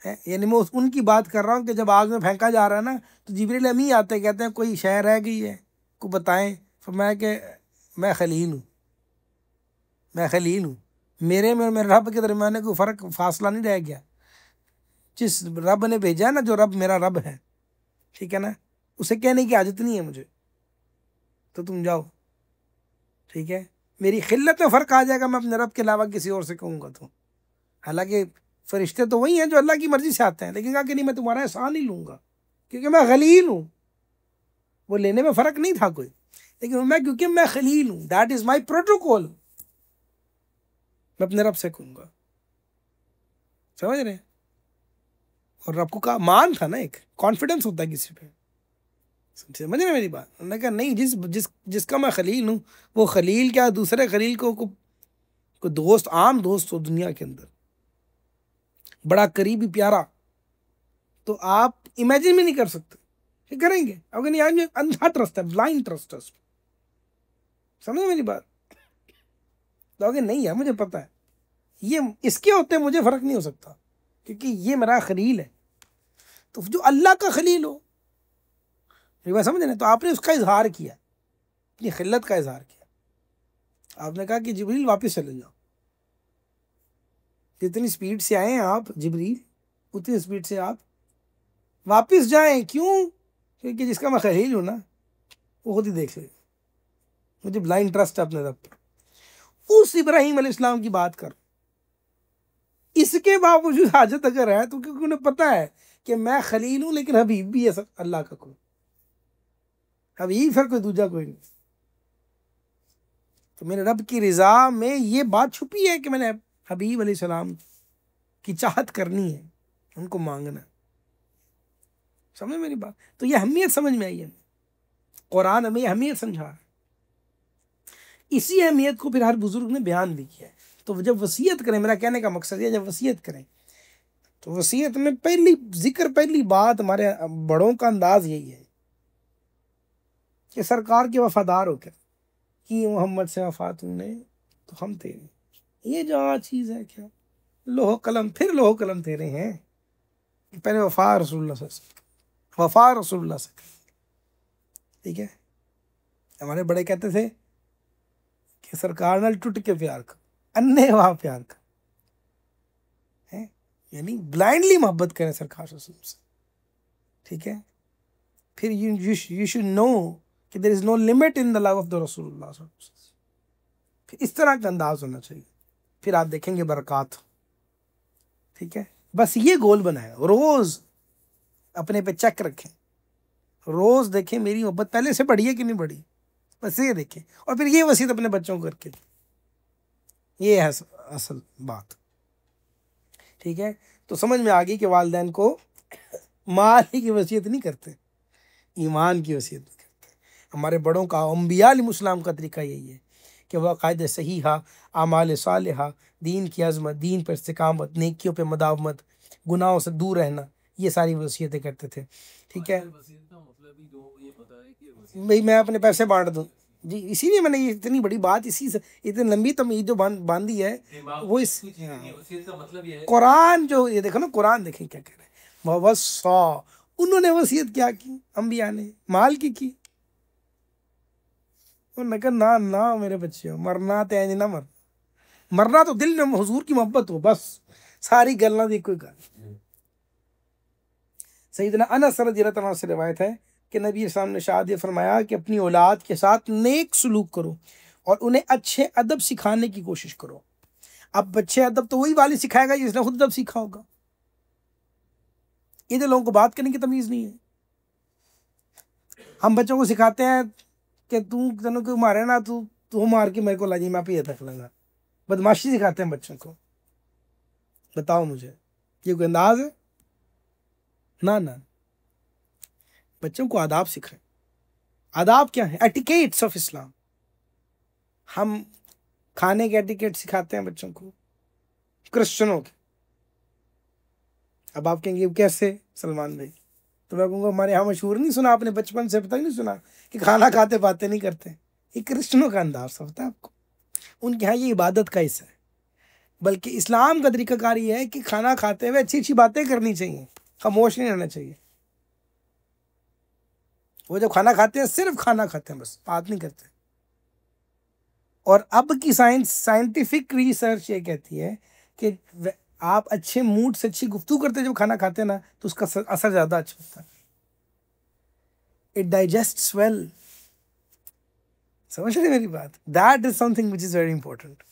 यानी मैं उनकी बात कर रहा हूँ कि जब आग में फेंका जा रहा है ना, तो जिब्रील अमी आते कहते हैं कोई शय रह गई है को बताएं, तो मैं कि मैं खलील हूँ, मैं खलील हूँ, मेरे में और मेरे रब के दरमियान कोई फ़र्क फासला नहीं रह गया। जिस रब ने भेजा है ना, जो रब मेरा रब है, ठीक है ना, उसे कहने की आदत नहीं है मुझे, तो तुम जाओ। ठीक है, मेरी खिल्लत में फ़र्क आ जाएगा, मैं अपने रब के अलावा किसी और से कहूँगा तो। हालांकि फरिश्ते तो वही हैं जो अल्लाह की मर्ज़ी से आते हैं, लेकिन कहा कि नहीं मैं तुम्हारा एहसान नहीं लूँगा क्योंकि मैं खलील हूँ। वो लेने में फ़र्क नहीं था कोई, लेकिन मैं क्योंकि मैं खलील हूँ, दैट इज़ माई प्रोटोकॉल, मैं अपने रब से कहूँगा। समझ रहे हैं? और रब को का मान था ना, एक कॉन्फिडेंस होता है किसी पे। समझ रहे मेरी बात? उन्होंने कहा नहीं, जिसका मैं खलील हूँ वो खलील क्या दूसरे खलील को दोस्त, आम दोस्त हो दुनिया के अंदर, बड़ा करीबी प्यारा, तो आप इमेजिन भी नहीं कर सकते कि करेंगे। अगर नहीं, आज अंधा ट्रस्ट है, ब्लाइंड ट्रस्ट है, समझ मेरी बात। तो अगर नहीं है, मुझे पता है ये इसके होते मुझे फर्क नहीं हो सकता, क्योंकि ये मेरा खलील है। तो जो अल्लाह का खलील हो, ये बात समझ रहे, तो आपने उसका इजहार किया, अपनी खिल्लत का इजहार किया। आपने कहा कि जिब्रील वापस चले जाओ, जितनी स्पीड से आए हैं आप जिब्रील, उतनी स्पीड से आप वापस जाएं। क्यों? क्योंकि जिसका मैं खलील हूं ना, वो खुद ही देख ले, मुझे ब्लाइंड ट्रस्ट है अपने रब पर। उस इब्राहिम अलैहिस्सलाम की बात कर, इसके बावजूद हाजत अगर है तो क्योंकि उन्हें पता है कि मैं खलील हूं, लेकिन हबीब भी है अल्लाह का कोई, हबीब फिर कोई दूजा कोई नहीं। तो मेरे रब की रजा में ये बात छुपी है कि मैंने हबीब अलैहिस्सलाम की चाहत करनी है, उनको मांगना है। समझ मेरी बात। तो ये अहमियत समझ में आई है, कुरान हमें अहमियत समझा है। इसी अहमियत को फिर हर बुजुर्ग ने बयान भी किया है। तो जब वसीयत करें, मेरा कहने का मकसद है, जब वसीयत करें तो वसीयत में पहली बात हमारे बड़ों का अंदाज यही है कि सरकार के वफादार होकर कि मोहम्मद से वफा तुमने तो हम तेरे, ये जहाँ चीज़ है क्या, लोहो कलम, फिर लोहो कलम तेरे हैं। पहले वफा रसूलुल्लाह से, वफा रसूलुल्लाह से, ठीक है। हमारे बड़े कहते थे कि सरकार नाल टुट के प्यार कर, अन्ने वहाँ प्यार कर, है यानी ब्लाइंडली मोहब्बत करें सरकार रसूल से, ठीक है। फिर यू शुड नो कि there is no limit in the love of the रसूलुल्लाह, फिर इस तरह का अंदाज होना चाहिए। फिर आप देखेंगे बरक़ात, ठीक है। बस ये गोल बनाए, रोज अपने पे चेक रखें, रोज देखें मेरी मोहब्बत पहले से बढ़ी है कि नहीं बढ़ी, बस ये देखें। और फिर ये वसीयत अपने बच्चों को करके, ये है असल बात, ठीक है। तो समझ में आ गई कि वालिदैन को माल की वसीयत नहीं करते, ईमान की वसीयत भी करते। हमारे बड़ों का, अंबिया अलैहिस्सलाम का तरीका यही है कि वह कायदे सहीहा, आमाल सालिहा, दीन की अज़मत, दीन पर इस्तिकामत, नेकियों पे मदावमत, गुनाहों से दूर रहना, ये सारी वसीयतें करते थे, ठीक है। भाई मैं अपने पैसे बांट दूँ जी, इसीलिए मैंने ये इतनी बड़ी बात, इसी से इतनी लंबी तमीज़ जो बांधी है वो इस कुरान, जो ये देखो ना, कुरान देखें क्या कह रहे हैं, ववस्सा, उन्होंने वसीयत क्या की, अंबिया ने माल की। उन्होंने कहा ना ना मेरे बच्चे, मरना तो इंज ना मरना तो दिल में हुजूर की मोहब्बत हो, बस सारी गल्लां दी कोई गल। सैयदना अनस रज़ियल्लाहु अन्हु से रिवायत है कि नबी इस्लाम ने शाद फरमाया कि अपनी औलाद के साथ नेक सलूक करो और उन्हें अच्छे अदब सिखाने की कोशिश करो। अब अच्छे अदब तो वही वाली सिखाएगा जिसने खुद अदब सीखा होगा। इधर लोगों को बात करने की तमीज़ नहीं है। हम बच्चों को सिखाते हैं कि तू तेनों को मारे ना, तू मार के मेरे को ला जी, मैं पे तक लगा। बदमाशी सिखाते हैं बच्चों को। बताओ मुझे, ये कोई अंदाज है? ना ना, बच्चों को आदाब सिखाएं। आदाब क्या है? Etiquettes of Islam. हम खाने के एटिकेट सिखाते हैं बच्चों को, क्रिश्चियनों के। अब आप कहेंगे कैसे सलमान भाई? तो मैं कहूँगा हमारे यहाँ मशहूर नहीं सुना आपने बचपन से, पता नहीं सुना कि खाना खाते बातें नहीं करते? ये क्रिश्चियनों का अंदाज होता है आपको, उनके यहाँ ये इबादत का हिस्सा है। बल्कि इस्लाम का तरीकाकार ये है कि खाना खाते हुए अच्छी अच्छी बातें करनी चाहिए, खामोश नहीं रहना चाहिए। वो जब खाना खाते हैं सिर्फ खाना खाते हैं, बस बात नहीं करते। और अब की साइंटिफिक रिसर्च ये कहती है कि आप अच्छे मूड से अच्छी गुफ्तगू करते हैं जब खाना खाते हैं ना, तो उसका असर ज़्यादा अच्छा होता है। It digests well. समझ रहे मेरी बात? That is something which is very important,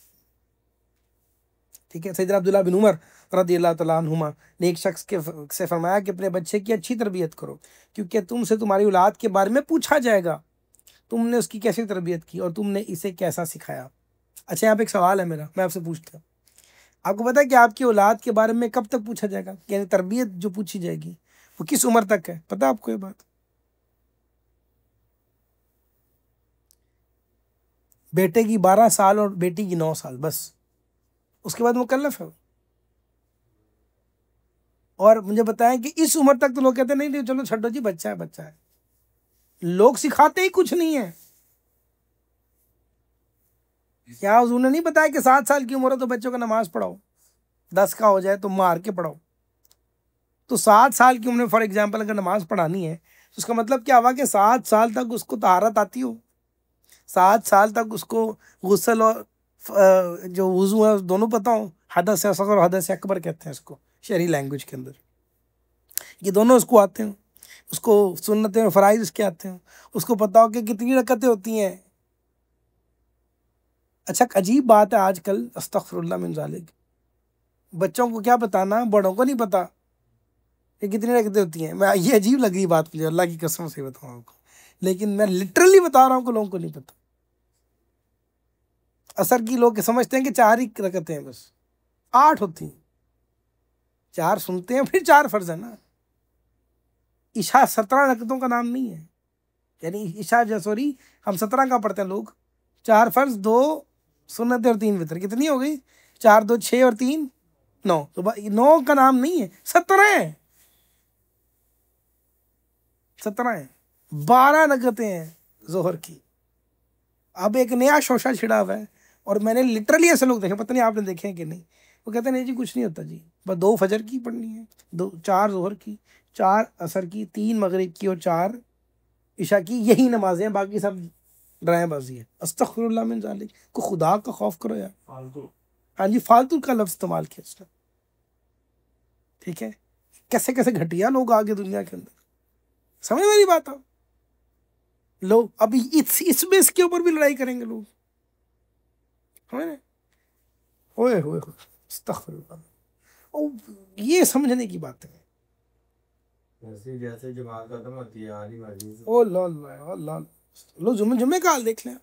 ठीक है। सैयदना अब्दुल्लाह बिन उमर रज़ियल्लाहु तआला अन्हुमा ने एक शख्स के से फरमाया कि अपने बच्चे की अच्छी तरबियत करो, क्योंकि तुमसे तुम्हारी औलाद के बारे में पूछा जाएगा, तुमने उसकी कैसी तरबियत की और तुमने इसे कैसा सिखाया। अच्छा, यहाँ पे एक सवाल है मेरा, मैं आपसे पूछता हूँ, आपको पता है कि आपकी औलाद के बारे में कब तक पूछा जाएगा? यानी तरबियत जो पूछी जाएगी वो किस उम्र तक है? पता है आपको ये बात? बेटे की 12 साल और बेटी की 9 साल, बस। उसके बाद मुकल्लफ है। और मुझे बताएं कि इस उम्र तक तो लोग कहते नहीं नहीं चलो छड्डो जी, बच्चा है बच्चा है। लोग सिखाते ही कुछ नहीं है। यहाँ उन्होंने नहीं बताया कि 7 साल की उम्र है तो बच्चों का नमाज पढ़ाओ, 10 का हो जाए तो मार के पढ़ाओ। तो 7 साल की उम्र में फॉर एग्जाम्पल अगर नमाज पढ़ानी है तो उसका मतलब क्या हुआ कि 7 साल तक उसको तहारत आती हो, 7 साल तक उसको गुस्ल और जो वुजू है दोनों पता हो। हदस असगर और हदस अकबर कहते हैं इसको शहरी लैंग्वेज के अंदर, ये दोनों उसको आते हैं। उसको सुन्नतें और फ़राइज़ उसके आते हैं। उसको पता हो कि कितनी रकतें होती हैं। अच्छा अजीब बात है आजकल, अस्तगफिरुल्लाह मिन ज़ालिक, बच्चों को क्या बताना, बड़ों को नहीं पता कि कितनी रकतें होती हैं। मैं ये अजीब लग रही बात मुझे, अल्लाह की कसम से बताऊँ आपको, लेकिन मैं लिटरली बता रहा हूँ कि लोगों को नहीं पता। असर की लोग समझते हैं कि 4 ही रकतें हैं, बस 8 होती हैं। 4 सुनते हैं फिर 4 फर्ज है ना। इशा 17 रकतों का नाम नहीं है, यानी इशा जो सॉरी हम 17 का पढ़ते हैं लोग, 4 फर्ज 2 सुन्नत और 3 वितर, कितनी हो गई? 4 2 6 और 3 9, तो 9 का नाम नहीं है, 17 है, 17 है। 12 रकतें हैं जोहर की। अब एक नया शोशा छिड़ा हुआ है, और मैंने लिटरली ऐसे लोग देखे, पता नहीं आपने देखे हैं कि नहीं, वो कहते हैं नहीं जी कुछ नहीं होता जी, बस 2 फजर की पढ़नी है, 4 जोहर की, 4 असर की, 3 मगरिब की और 4 इशा की, यही नमाजें हैं, बाकी सब ड्राएबाजी है। अस्तगफिरुल्लाह मिन ज़ालिक, को खुदा का खौफ करो यार। फालतू, हाँ जी फालतू का लफ्ज़ इस्तेमाल किया उसने, ठीक है। कैसे कैसे घटिया लोग आगे दुनिया के अंदर, समझ मेरी बात आप। लोग अभी इस बेस के ऊपर भी लड़ाई करेंगे लोग, समझ रहे? ओए होए होए, अस्तगफिरुल्लाह। और ये समझने की बात है। जैसे जैसे जमात खत्म होती है आली बाजी से, ओ लॉल लोग जुम्मे का हाल देख लें,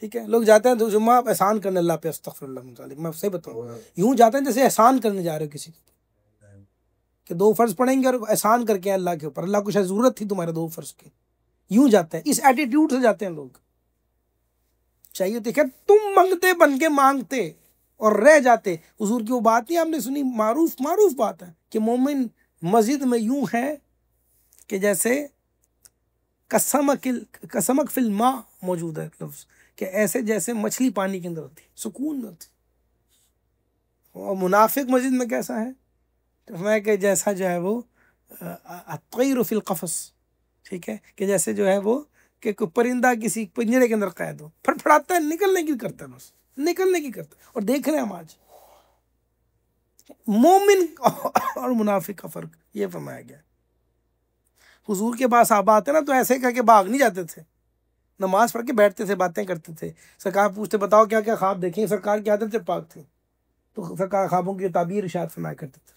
ठीक है। लोग जाते हैं तो जुम्मा आप एहसान करने अल्लाह पे, अस्तगफिरुल्लाह मिन ज़ालिक, मैं सही बताऊँ, यूं जाते हैं जैसे एहसान करने जा रहे हो किसी के, कि 2 फर्ज पढ़ेंगे और एहसान करके अल्लाह के ऊपर, अल्लाह को शायद जरूरत थी तुम्हारे 2 फर्ज की, यूं जाते हैं, इस एटीट्यूड से जाते हैं लोग। चाहिए देखिए तुम मंगते बन के मांगते और रह जाते। हुजूर की वो बात नहीं आपने सुनी, मारूफ मारूफ बात है कि मोमिन मस्जिद में यूं है कि जैसे कसमक फिल माँ मौजूद है लफ्ज, कि ऐसे जैसे मछली पानी के अंदर होती है, सुकून में होती। और मुनाफिक मस्जिद में कैसा है, तो मैं कि जैसा जो है वो तैर फिल कफस, ठीक है, कि जैसे जो है वो कि कोई परिंदा किसी पिंजरे के अंदर कैद हो, फड़फड़ाता है, निकलने की करता है, बस निकलने की करता है। और देख रहे हैं हम आज मोमिन और मुनाफिक का फर्क ये फरमाया गया। हुजूर के पास आप आते ना तो ऐसे करके भाग नहीं जाते थे, नमाज पढ़ के बैठते थे, बातें करते थे। सरकार पूछते बताओ क्या क्या ख्वाब देखें, सरकार की आदत से पाक थे, तो सरकार ख्वाबों की ताबीर इरशाद फरमाया करते थे,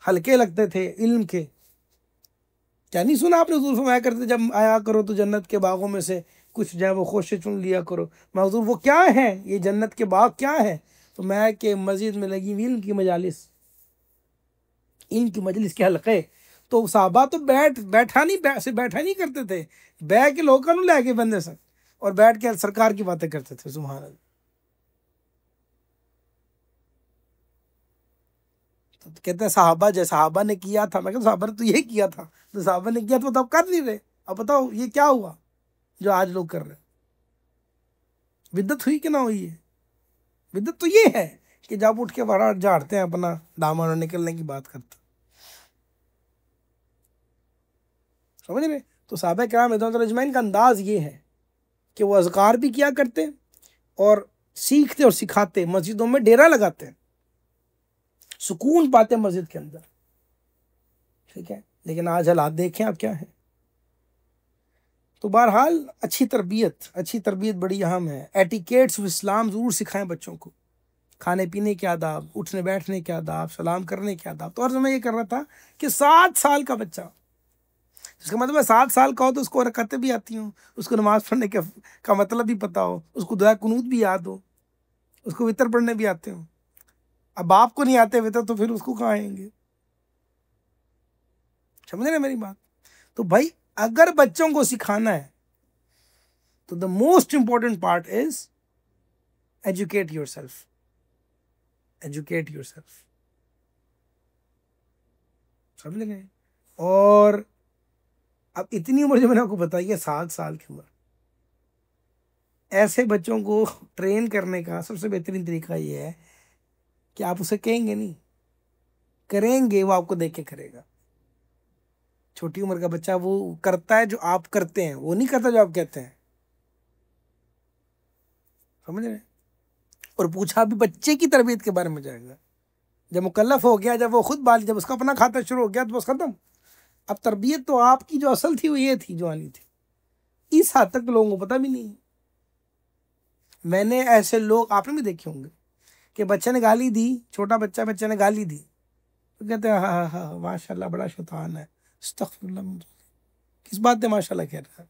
हल्के लगते थे इल्म के। क्या नहीं सुना आपने, हुजूर फरमाया करते जब आया करो तो जन्नत के बागों में से कुछ जो है वो खुशे चुन लिया करो। मैं हुजूर वो क्या है, ये जन्नत के बाग क्या है? तो मैं कि मस्जिद में लगी इल्म की मजालिस, इल्म की मजलिस के हलक़े। तो साहबा तो बैठा नहीं करते थे, बैठ के लोगों को लेके बंदे सक और बैठ के सरकार की बातें करते थे। सुभान अल्लाह। तो कहते हैं साहबा जैसे साहबा ने किया था, मैं कहता साहबा ने तो यही किया था, तो साहबा ने किया तो अब कर नहीं रहे, अब बताओ ये क्या हुआ जो आज लोग कर रहे हैं? बिद्दत हुई कि ना हुई है? बिद्दत तो ये है कि जब उठ के बड़ा झाड़ते हैं अपना दामन और निकलने की बात करते, समझ रहे? तो साहबा किराम अजमैन का अंदाज ये है कि वो अज़कार भी किया करते और सीखते और सिखाते, मस्जिदों में डेरा लगाते हैं, सुकून पाते हैं मस्जिद के अंदर, ठीक है। लेकिन आज हालात देखें आप क्या है। तो बहरहाल अच्छी तरबियत बड़ी अहम है। एटिकेट्स ऑफ इस्लाम ज़रूर सिखाएं बच्चों को, खाने पीने के आदाब, उठने बैठने के आदाब, सलाम करने के आदाब। तो और मैं ये कर रहा था कि 7 साल का बच्चा, इसका मतलब है 7 साल का हो तो उसको रकातें भी आती हों, उसको नमाज़ पढ़ने का मतलब भी पता हो, उसको दुआ कुनूत भी याद हो, उसको वितर पढ़ने भी आते हों। अब बाप को नहीं आते वितर तो फिर उसको कहाँ आएंगे? समझ रहे मेरी बात? तो भाई अगर बच्चों को सिखाना है तो the most important part is educate yourself, educate yourself. समझ गए। और अब इतनी उम्र जो मैंने आपको बताई है, 7 साल की उम्र, ऐसे बच्चों को ट्रेन करने का सबसे बेहतरीन तरीका ये है कि आप उसे कहेंगे नहीं, करेंगे, वो आपको देख के करेगा। छोटी उम्र का बच्चा वो करता है जो आप करते हैं, वो नहीं करता जो आप कहते हैं। समझ रहे हैं? और पूछा भी बच्चे की तरबियत के बारे में जाएगा। जब मुकल्लफ हो गया, जब वो खुद बाल, जब उसका अपना खाता शुरू हो गया, तो बस खत्म। अब तरबियत तो आपकी जो असल थी वो ये थी जो आनी थी। इस हद तक लोगों को पता भी नहीं है। मैंने ऐसे लोग आपने भी देखे होंगे कि बच्चे ने गाली दी, छोटा बच्चा, बच्चे ने गाली दी तो कहते हैं हाँ हाँ हाँ माशाल्लाह बड़ा शैतान है, अस्तगफिरुल्लाह। किस बात पे माशाल्लाह कह रहा है?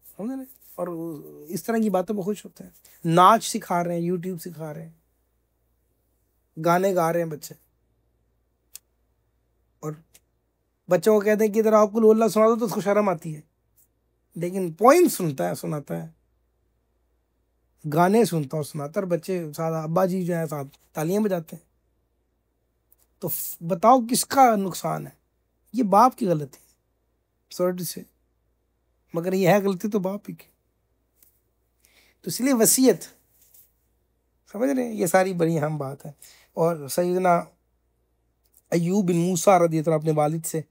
समझ रहे? और इस तरह की बातों पर खुश होते हैं। नाच सिखा रहे हैं, यूट्यूब सिखा रहे हैं, गाने गा रहे हैं बच्चे, और बच्चों को कहते हैं कि इधर आपको लोल्ला सुना दो तो उसको शर्म आती है, लेकिन पोइम सुनता है, सुनाता है, गाने सुनता और सुनाता, और बच्चे साथ अब्बा जी जो है साथ तालियां बजाते हैं। तो बताओ किसका नुकसान है? ये बाप की गलती है, सॉरी से, मगर ये है गलती तो बाप ही की। तो इसलिए वसीयत, समझ रहे हैं, ये सारी बड़ी अहम बात है। और सैयदना अय्यूब बिन मूसा रज़ी अल्लाह अपने वालिद से,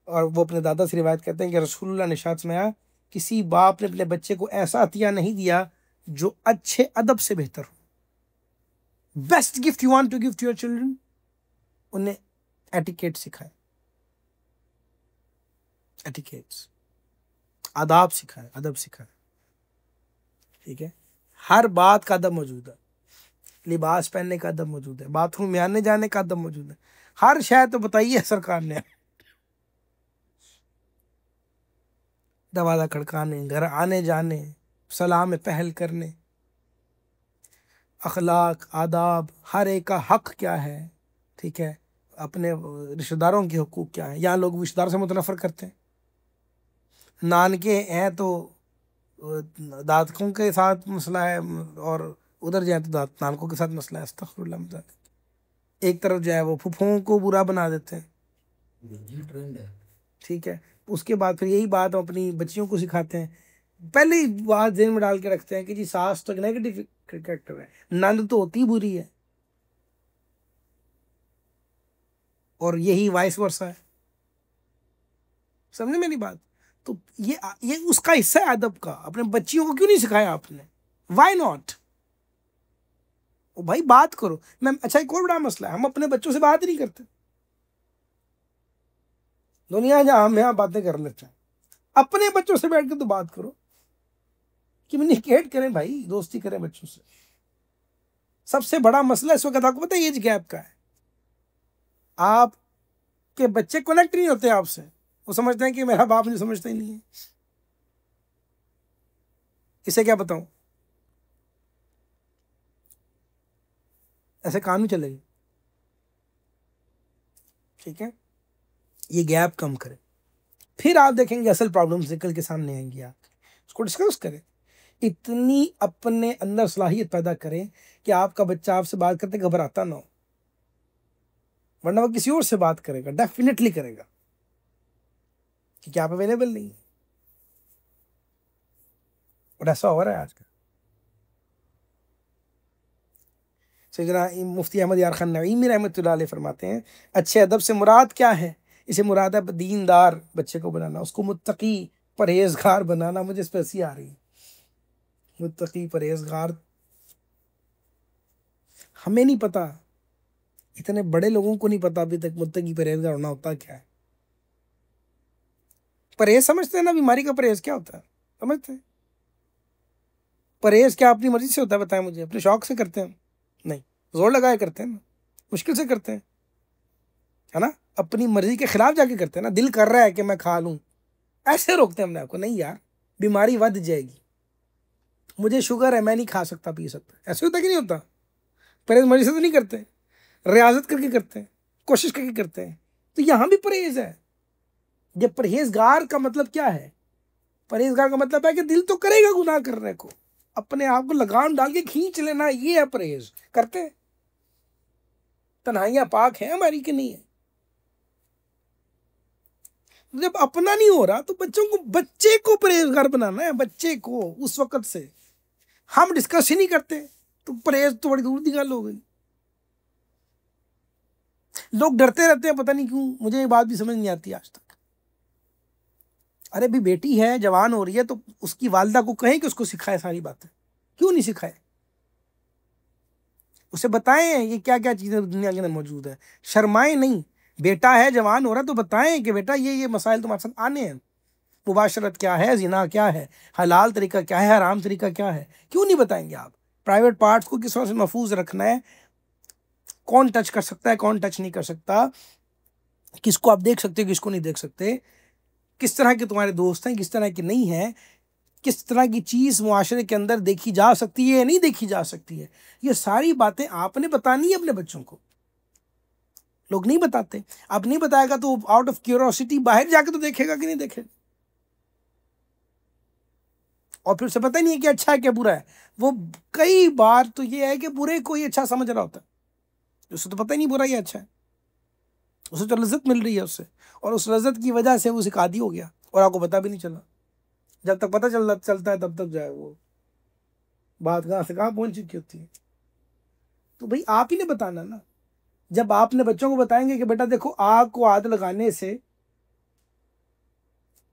और वो अपने दादा से रिवायत करते हैं कि रसूलुल्लाह ने इरशाद फरमाया, किसी बाप ने अपने बच्चे को ऐसा अतिया नहीं दिया जो अच्छे अदब से बेहतर हो। Best gift you want to give to your children, उन्हें एटिकेट सिखाएं, एटिकेट्स, आदाब सिखाएं, अदब सिखाएं। ठीक है? हर बात का अदब मौजूद है। लिबास पहनने का अदब मौजूद है, बाथरूम में आने जाने का अदब मौजूद है। हर शय तो बताइए सरकार ने, दरवाजा खड़काने, घर आने जाने, सलाम पहल करने, अखलाक, आदाब, हर एक का हक क्या है। ठीक है? अपने रिश्तेदारों के हुकूक क्या है। यहाँ लोग रिश्तेदारों से मुतनफ़र करते हैं, नानके हैं तो दादकों के साथ मसला है, और उधर जाए तो नानकों के साथ मसला है। अस्तग़फिरुल्लाह। एक तरफ जो है वो फुफुओं को बुरा बना देते हैं। ट्रेंड है। ठीक है? उसके बाद फिर यही बात हम अपनी बच्चियों को सिखाते हैं। पहले ही बात जेल में डाल के रखते हैं कि जी सास तो नेगेटिव कैरेक्टर है, नंद तो होती बुरी है, और यही वाइस वर्सा है। समझे मेरी बात? तो ये उसका हिस्सा है अदब का। अपने बच्चियों को क्यों नहीं सिखाया आपने? Why not? ओ भाई बात करो। मैं अच्छा, एक और बड़ा मसला है, हम अपने बच्चों से बात ही नहीं करते। दुनिया जहां हम यहाँ बातें कर लेते हैं, अपने बच्चों से बैठ के तो बात करो, कम्युनिकेट करें भाई, दोस्ती करें बच्चों से। सबसे बड़ा मसला इस वक्त आपको पता है एज गैप का है। आपके बच्चे कनेक्ट नहीं होते आपसे, वो समझते हैं कि मेरा बाप नहीं, समझता ही नहीं है। इसे क्या बताऊं? ऐसे काम नहीं चलेगी। ठीक है? ये गैप कम करें, फिर आप देखेंगे असल प्रॉब्लम्स निकल के सामने आएंगी। आप उसको डिस्कस करें, इतनी अपने अंदर सलाहियत पैदा करें कि आपका बच्चा आपसे बात करते घबराता ना हो, वरना वो किसी और से बात करेगा, डेफिनेटली करेगा, क्योंकि आप अवेलेबल नहीं है। और ऐसा हो रहा है आजकल। सैयदना मुफ्ती अहमद यार खान नईमी रहमतुल्लाह अलैह फरमाते हैं, अच्छे अदब से मुराद क्या है? इसे मुराद है दीनदार बच्चे को बनाना, उसको मुत्तकी परहेजगार बनाना। मुझे इस पर हंसी आ रही है, मुत्तकी परहेजगार। हमें नहीं पता, इतने बड़े लोगों को नहीं पता अभी तक मुत्तकी परहेजगार होना होता क्या है। परहेज समझते हैं ना, बीमारी का परहेज क्या होता है समझते हैं? परहेज क्या अपनी मर्जी से होता है? बताएं मुझे। अपने शौक से करते हैं? नहीं, जोर लगाए करते हैं ना, मुश्किल से करते हैं, है ना? अपनी मर्जी के खिलाफ जाके करते हैं ना, दिल कर रहा है कि मैं खा लूं, ऐसे रोकते हैं अपने आपको। नहीं यार, बीमारी बढ़ जाएगी, मुझे शुगर है, मैं नहीं खा सकता पी सकता। ऐसे होता कि नहीं होता? परहेज मर्जी से तो नहीं करते, रियाजत करके करते हैं, कोशिश करके करते हैं। तो यहां भी परहेज है। जब परहेजगार का मतलब क्या है? परहेजगार का मतलब है कि दिल तो करेगा गुनाह करने को, अपने आप को लगाम डाल के खींच लेना, ये है परहेज। करते हैं? तन्हाइयां पाक है हमारी कि नहीं है? जब अपना नहीं हो रहा तो बच्चे को परहेजगार बनाना है, बच्चे को उस वक्त से। हम डिस्कस ही नहीं करते तो परहेज तो बड़ी दूर की गल हो गई। लोग डरते रहते हैं, पता नहीं क्यों, मुझे ये बात भी समझ नहीं आती आज तक। अरे भी बेटी है, जवान हो रही है, तो उसकी वालिदा को कहें कि उसको सिखाए सारी बातें, क्यों नहीं सिखाए? उसे बताएं ये क्या क्या चीजें दुनिया के अंदर मौजूद है, शर्माएं नहीं। बेटा है, जवान हो रहा, तो बताएं कि बेटा ये मसाइल तुम्हारे साथ आने हैं। मुबाशरत क्या है, जिना क्या है, हलाल तरीका क्या है, हराम तरीका क्या है, क्यों नहीं बताएंगे आप? प्राइवेट पार्ट्स को किस तरह से महफूज रखना है, कौन टच कर सकता है, कौन टच नहीं कर सकता, किसको आप देख सकते हो, किसको नहीं देख सकते, किस तरह के तुम्हारे दोस्त हैं, किस तरह के नहीं हैं, किस तरह की चीज मुआशरे के अंदर देखी जा सकती है या नहीं देखी जा सकती है, ये सारी बातें आपने बतानी है अपने बच्चों को। लोग नहीं बताते। आप नहीं बताएगा तो आउट ऑफ क्यूरियोसिटी बाहर जाके तो देखेगा कि नहीं देखेगा, और फिर उसे पता ही नहीं है कि अच्छा है क्या बुरा है। वो कई बार तो ये है कि बुरे को ही अच्छा समझ रहा होता है, उसे तो पता ही नहीं बुरा ही अच्छा है, उसे तो लज्जत मिल रही है उससे, और उस लज्जत की वजह से वो उसे आदी हो गया और आपको पता भी नहीं चला। जब तक पता चलता है तब तक जो है वो बात कहाँ से कहाँ पहुंच चुकी होती है। तो भाई आप ही ने बताना ना। जब आप अपने बच्चों को बताएंगे कि बेटा देखो, आग को हाथ लगाने से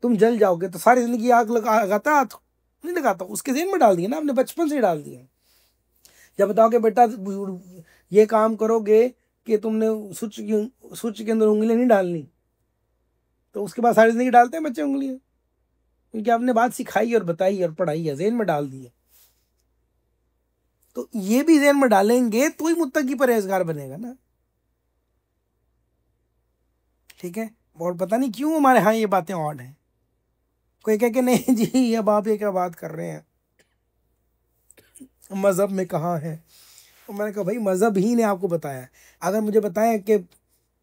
तुम जल जाओगे, तो सारी जिंदगी आग लगाता हाथ नहीं लगाता, उसके जेहन में डाल दिया ना आपने, बचपन से ही डाल दिया। जब बताओगे बेटा ये काम करोगे कि तुमने स्विच के अंदर उंगलियां नहीं डालनी, तो उसके बाद सारी जिंदगी डालते हैं बच्चे उंगलियां, क्योंकि आपने बात सिखाई और बताई और पढ़ाई है, जेहन में डाल दी है। तो ये भी जेहन में डालेंगे तो ही मुत्तकी परहेजगार बनेगा ना। ठीक है। और पता नहीं क्यों हमारे यहाँ ये बातें ऑड हैं। कोई कह के नहीं जी अब आप ये क्या बात कर रहे हैं, मजहब में कहाँ है। तो मैंने कहा भाई मजहब ही ने आपको बताया है। अगर मुझे बताएं कि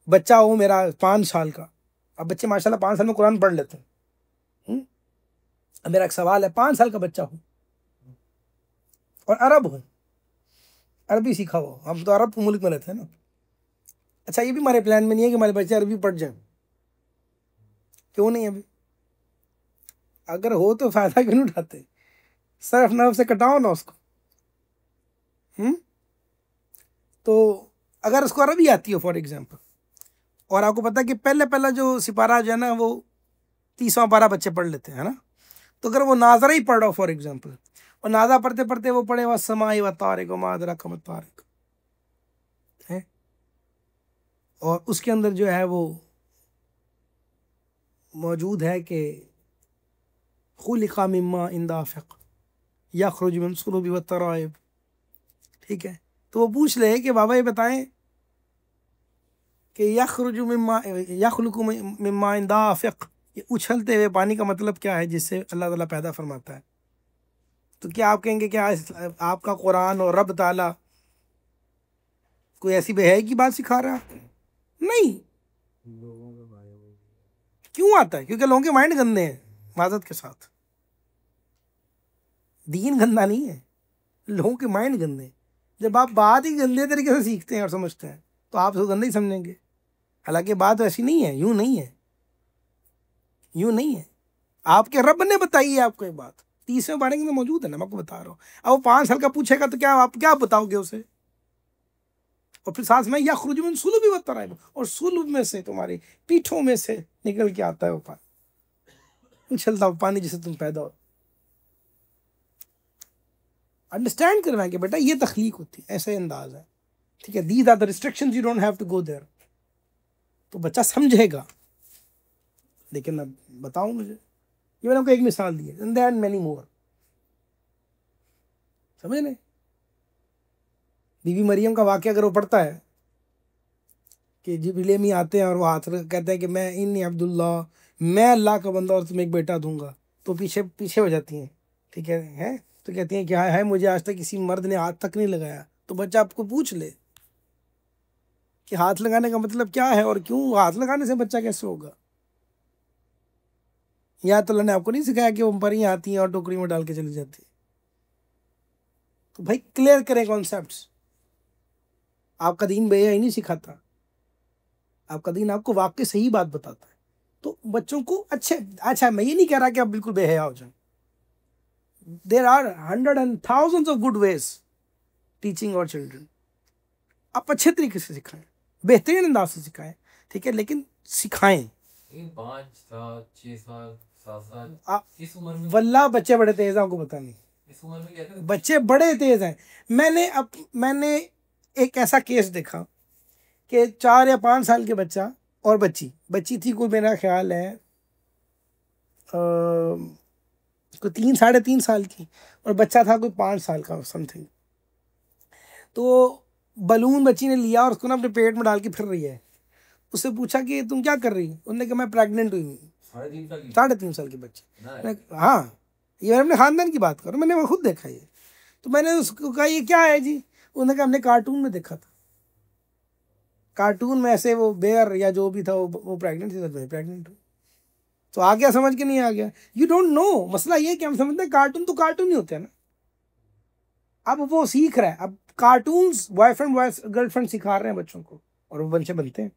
बच्चा हो मेरा 5 साल का, अब बच्चे माशाल्लाह 5 साल में कुरान पढ़ लेते हैं। अब मेरा एक सवाल है, 5 साल का बच्चा हो और अरब हो, अरबी सीखा हो, हम तो अरब मुल्क में रहते हैं ना। अच्छा ये भी हमारे प्लान में नहीं है कि हमारे बच्चे अरबी पढ़ जाए, क्यों नहीं अभी? अगर हो तो फायदा क्यों नहीं उठाते? सरफ नर्व से कटाओ ना उसको। तो अगर उसको अरबी आती हो फॉर एग्जाम्पल, और आपको पता है कि पहले पहला जो सिपारा जो है ना वो 30वां पारा बच्चे पढ़ लेते हैं, है ना। तो अगर वो नाजरा ही पढ़ रहा हो फॉर एग्जाम्पल, और नाजा पढ़ते पढ़ते वो पढ़े वह समाई व तारिक व मादरा कमत तारिक है, और उसके अंदर जो है वो मौजूद है कि खुलिका मिम्मा इंदाफिक यखरुज मिन सुलूबि व तराइब। ठीक है। तो वो पूछ ले कि बाबा ये बताएं कि यखरुज मिम्मा यखलुकु मिम्मा इंदाफिक, ये उछलते हुए पानी का मतलब क्या है जिससे अल्लाह ताला पैदा फरमाता है। तो क्या आप कहेंगे क्या आपका कुरान और रब ताला कोई ऐसी बेहयाई की बात सिखा रहा है? नहीं। लोगों का भाई वो क्यों आता है? क्योंकि लोगों के माइंड गंदे हैं। माजरत के साथ, दीन गंदा नहीं है, लोगों के माइंड गंदे हैं। जब आप बात ही गंदे तरीके से सीखते हैं और समझते हैं तो आप उसको गंदा ही समझेंगे। हालांकि बात ऐसी नहीं है, यूं नहीं है, यूं नहीं है। आपके रब ने बताई है आपको एक बात, 30वें पारे के अंदर मौजूद है ना, मैं आपको बता रहा हूँ। अब वो 5 साल का पूछेगा तो क्या आप क्या बताओगे उसे? और फिर साथ में या खुरुज में सुलूब भी बता रहा है, और सुलूब में से तुम्हारी पीठों में से निकल के आता है वो पानी, उछलता पानी जिसे तुम पैदा हो। अंडरस्टैंड करवाएंगे बेटा ये तख्लीक होती है, ऐसे अंदाज है। ठीक है। These are the restrictions, you don't have to go there. तो बच्चा समझेगा। लेकिन अब बताऊं मुझे, ये मैंने आपको एक मिसाल दी है, एंड देयर मेनी मोर। समझ नहीं? बीबी मरियम का वाक्य अगर वो पढ़ता है कि जिब्रील अमीन आते हैं और वो हाथ कहते हैं कि मैं इन्नी अब्दुल्ला, मैं अल्लाह का बंदा और तुम्हें एक बेटा दूंगा, तो पीछे पीछे हो जाती हैं। ठीक है। तो कहती हैं कि हाँ है, मुझे आज तक किसी मर्द ने हाथ तक नहीं लगाया। तो बच्चा आपको पूछ ले कि हाथ लगाने का मतलब क्या है और क्यों हाथ लगाने से बच्चा कैसे होगा। या तो अल्लाह ने आपको नहीं सिखाया कि वो परियां आती हैं और टोकरी में डाल के चली जाती है। तो भाई क्लियर करें कॉन्सेप्ट्स। आपका दीन बेहयाई नहीं सिखाता, आपका दीन आपको वाकई सही बात बताता है। तो बच्चों को अच्छा, मैं ये नहीं कह रहा कि आप बिल्कुल बेहया हो जाए। There are 100 and thousands of good ways teaching our children. आप अच्छे तरीके से सिखाएं, बेहतरीन अंदाज से सिखाएं, ठीक है, लेकिन सिखाएं। 5 साल 6 साल 7 साल इस उम्र में वल्लाह बच्चे बड़े तेज हैं, आपको पता नहीं, इस उम्र में कहते हैं बच्चे बड़े तेज हैं। मैंने एक ऐसा केस देखा कि 4 या 5 साल के बच्चा और बच्ची थी, कोई मेरा ख्याल है कोई 3-3.5 साल की, और बच्चा था कोई 5 साल का समथिंग। तो बलून बच्ची ने लिया और उसको ना अपने पेट में डाल के फिर रही है। उससे पूछा कि तुम क्या कर रही? उन्होंने कहा मैं प्रेग्नेंट हुई हूँ। 3.5 साल की बच्ची। हाँ, ये मैं अपने खानदान की बात करूँ, मैंने खुद देखा ये। तो मैंने उसको कहा ये क्या है जी? उन्होंने कहा हमने कार्टून में देखा था, कार्टून में ऐसे वो बेयर या जो भी था वो प्रेग्नेंट थी, तो मैं प्रेग्नेंट हूँ। तो आ गया समझ के? नहीं आ गया? You don't know. मसला ये कि हम समझते हैं कार्टून तो कार्टून ही होते हैं ना। अब वो सीख रहा है, अब कार्टून्स बॉयफ्रेंड गर्लफ्रेंड सिखा रहे हैं बच्चों को, और वो बच्चे बनते हैं।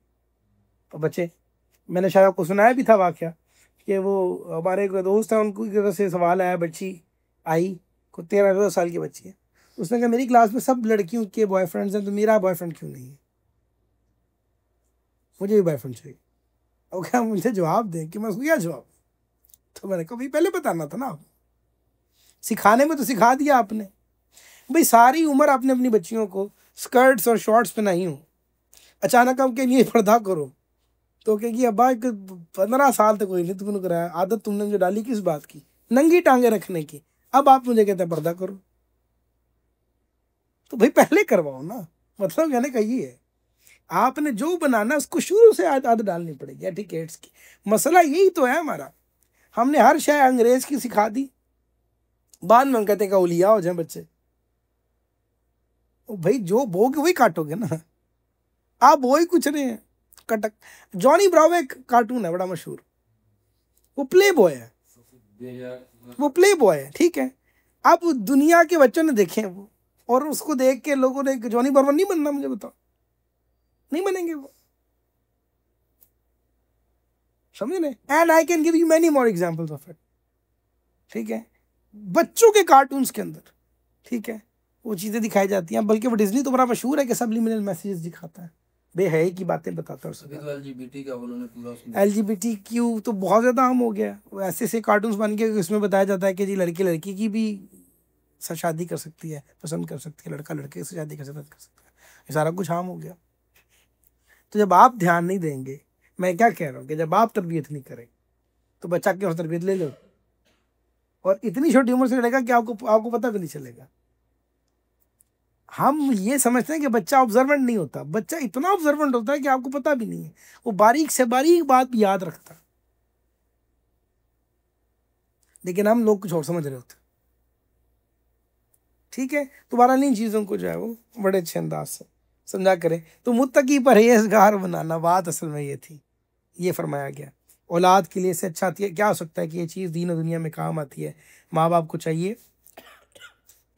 और बच्चे, मैंने शायद आपको सुनाया भी था वाकया कि वो हमारे एक दोस्त है, उनको की तरफ से सवाल आया, बच्ची आई को 13-14 साल की बच्ची है, उसने कहा मेरी क्लास में सब लड़कियों के बॉयफ्रेंड्स हैं, तो मेरा बॉयफ्रेंड क्यों नहीं है? मुझे भी बॉयफ्रेंड चाहिए। और क्या मुझे जवाब दें कि मैं उसको क्या जवाब? तो मैंने कहा भाई पहले बताना था ना, आप सिखाने में तो सिखा दिया आपने। भाई सारी उम्र आपने अपनी बच्चियों को स्कर्ट्स और शॉर्ट्स पहनाई हो, अचानक हम कहेंगे पर्दा करो, तो कहेगी अब्बा 15 साल तक कोई नहीं तुमने कराया, आदत तुमने मुझे डाली किस बात की? नंगी टांगे रखने की। अब आप मुझे कहते हैं पर्दा करो। तो भाई पहले करवाओ ना, मतलब कहने का ये है, आपने जो बनाना उसको शुरू से आदत डालनी पड़ेगी, एटिकेट्स की। मसला यही तो है हमारा, हमने हर शय अंग्रेज की सिखा दी, बाद में हम कहते हैं कि औलिया हो जाए बच्चे। भाई जो बोगे वही काटोगे ना, आप वो ही कुछ रहे हैं। कटक जॉनी ब्रावो एक कार्टून है बड़ा मशहूर, वो प्ले बॉय है, वो प्ले बॉय है, ठीक है। अब दुनिया के बच्चों ने देखे वो, और उसको देख के लोगों ने जॉनी ब्रावो नहीं बनना, मुझे बताओ, नहीं बनेंगे वो, समझे ना? And I can give you many more examples of it, ठीक है। बच्चों के कार्टून्स के अंदर, ठीक है, वो चीज़ें दिखाई जाती हैं। बल्कि वो डिज्नी तो बड़ा मशहूर है कि सबलिमिनल मैसेजेस दिखाता है, बेहयाई की बातें बताता है। अभी तो एलजीबीटी का उन्होंने पूरा LGBTQ तो बहुत ज़्यादा आम हो गया, वो ऐसे ऐसे कार्टून्स बन के इसमें बताया जाता है कि जी लड़की लड़की की भी शादी कर सकती है, पसंद कर सकती है, लड़का लड़के से शादी कर सकता है, ये सारा कुछ आम हो गया। तो जब आप ध्यान नहीं देंगे, मैं क्या कह रहा हूँ कि जब आप तरबियत नहीं करें तो बच्चा क्यों तरबियत ले लो, और इतनी छोटी उम्र से लड़ेगा कि आपको पता भी नहीं चलेगा। हम ये समझते हैं कि बच्चा ऑब्जर्वेंट नहीं होता, बच्चा इतना ऑब्जर्वेंट होता है कि आपको पता भी नहीं है, वो बारीक से बारीक बात भी याद रखता है। लेकिन हम लोग कुछ और समझ रहे होते, ठीक है। दोबारा इन चीज़ों को जो है वो बड़े अच्छे अंदाज से समझा करें। तो मुत्तकी परहेजगार बनाना, बात असल में ये थी, ये फरमाया गया। औलाद के लिए से अच्छा क्या हो सकता है कि ये चीज़ दीन और दुनिया में काम आती है। माँ बाप को चाहिए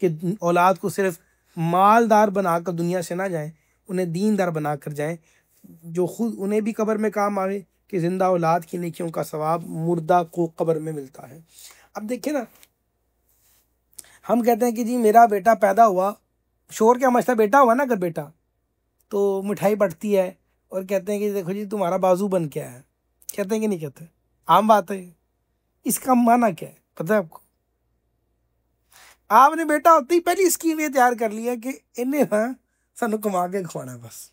कि औलाद को सिर्फ मालदार बनाकर दुनिया से ना जाए, उन्हें दीनदार बना कर जाए, जो खुद उन्हें भी कब्र में काम आवे, कि जिंदा औलाद की नेकियों का सवाब मुर्दा को कब्र में मिलता है। अब देखिए ना, हम कहते हैं कि जी मेरा बेटा पैदा हुआ, शोर क्या मचता, बेटा हुआ ना अगर बेटा, तो मिठाई बढ़ती है, और कहते हैं कि देखो जी तुम्हारा बाजू बन के आया है, कहते हैं कि नहीं कहते? आम बात है। इसका माना क्या है पता है आपको? आपने बेटा होते ही पहली स्कीम ये तैयार कर लिया कि इन्हें ना सानू कमा के खवाना है बस,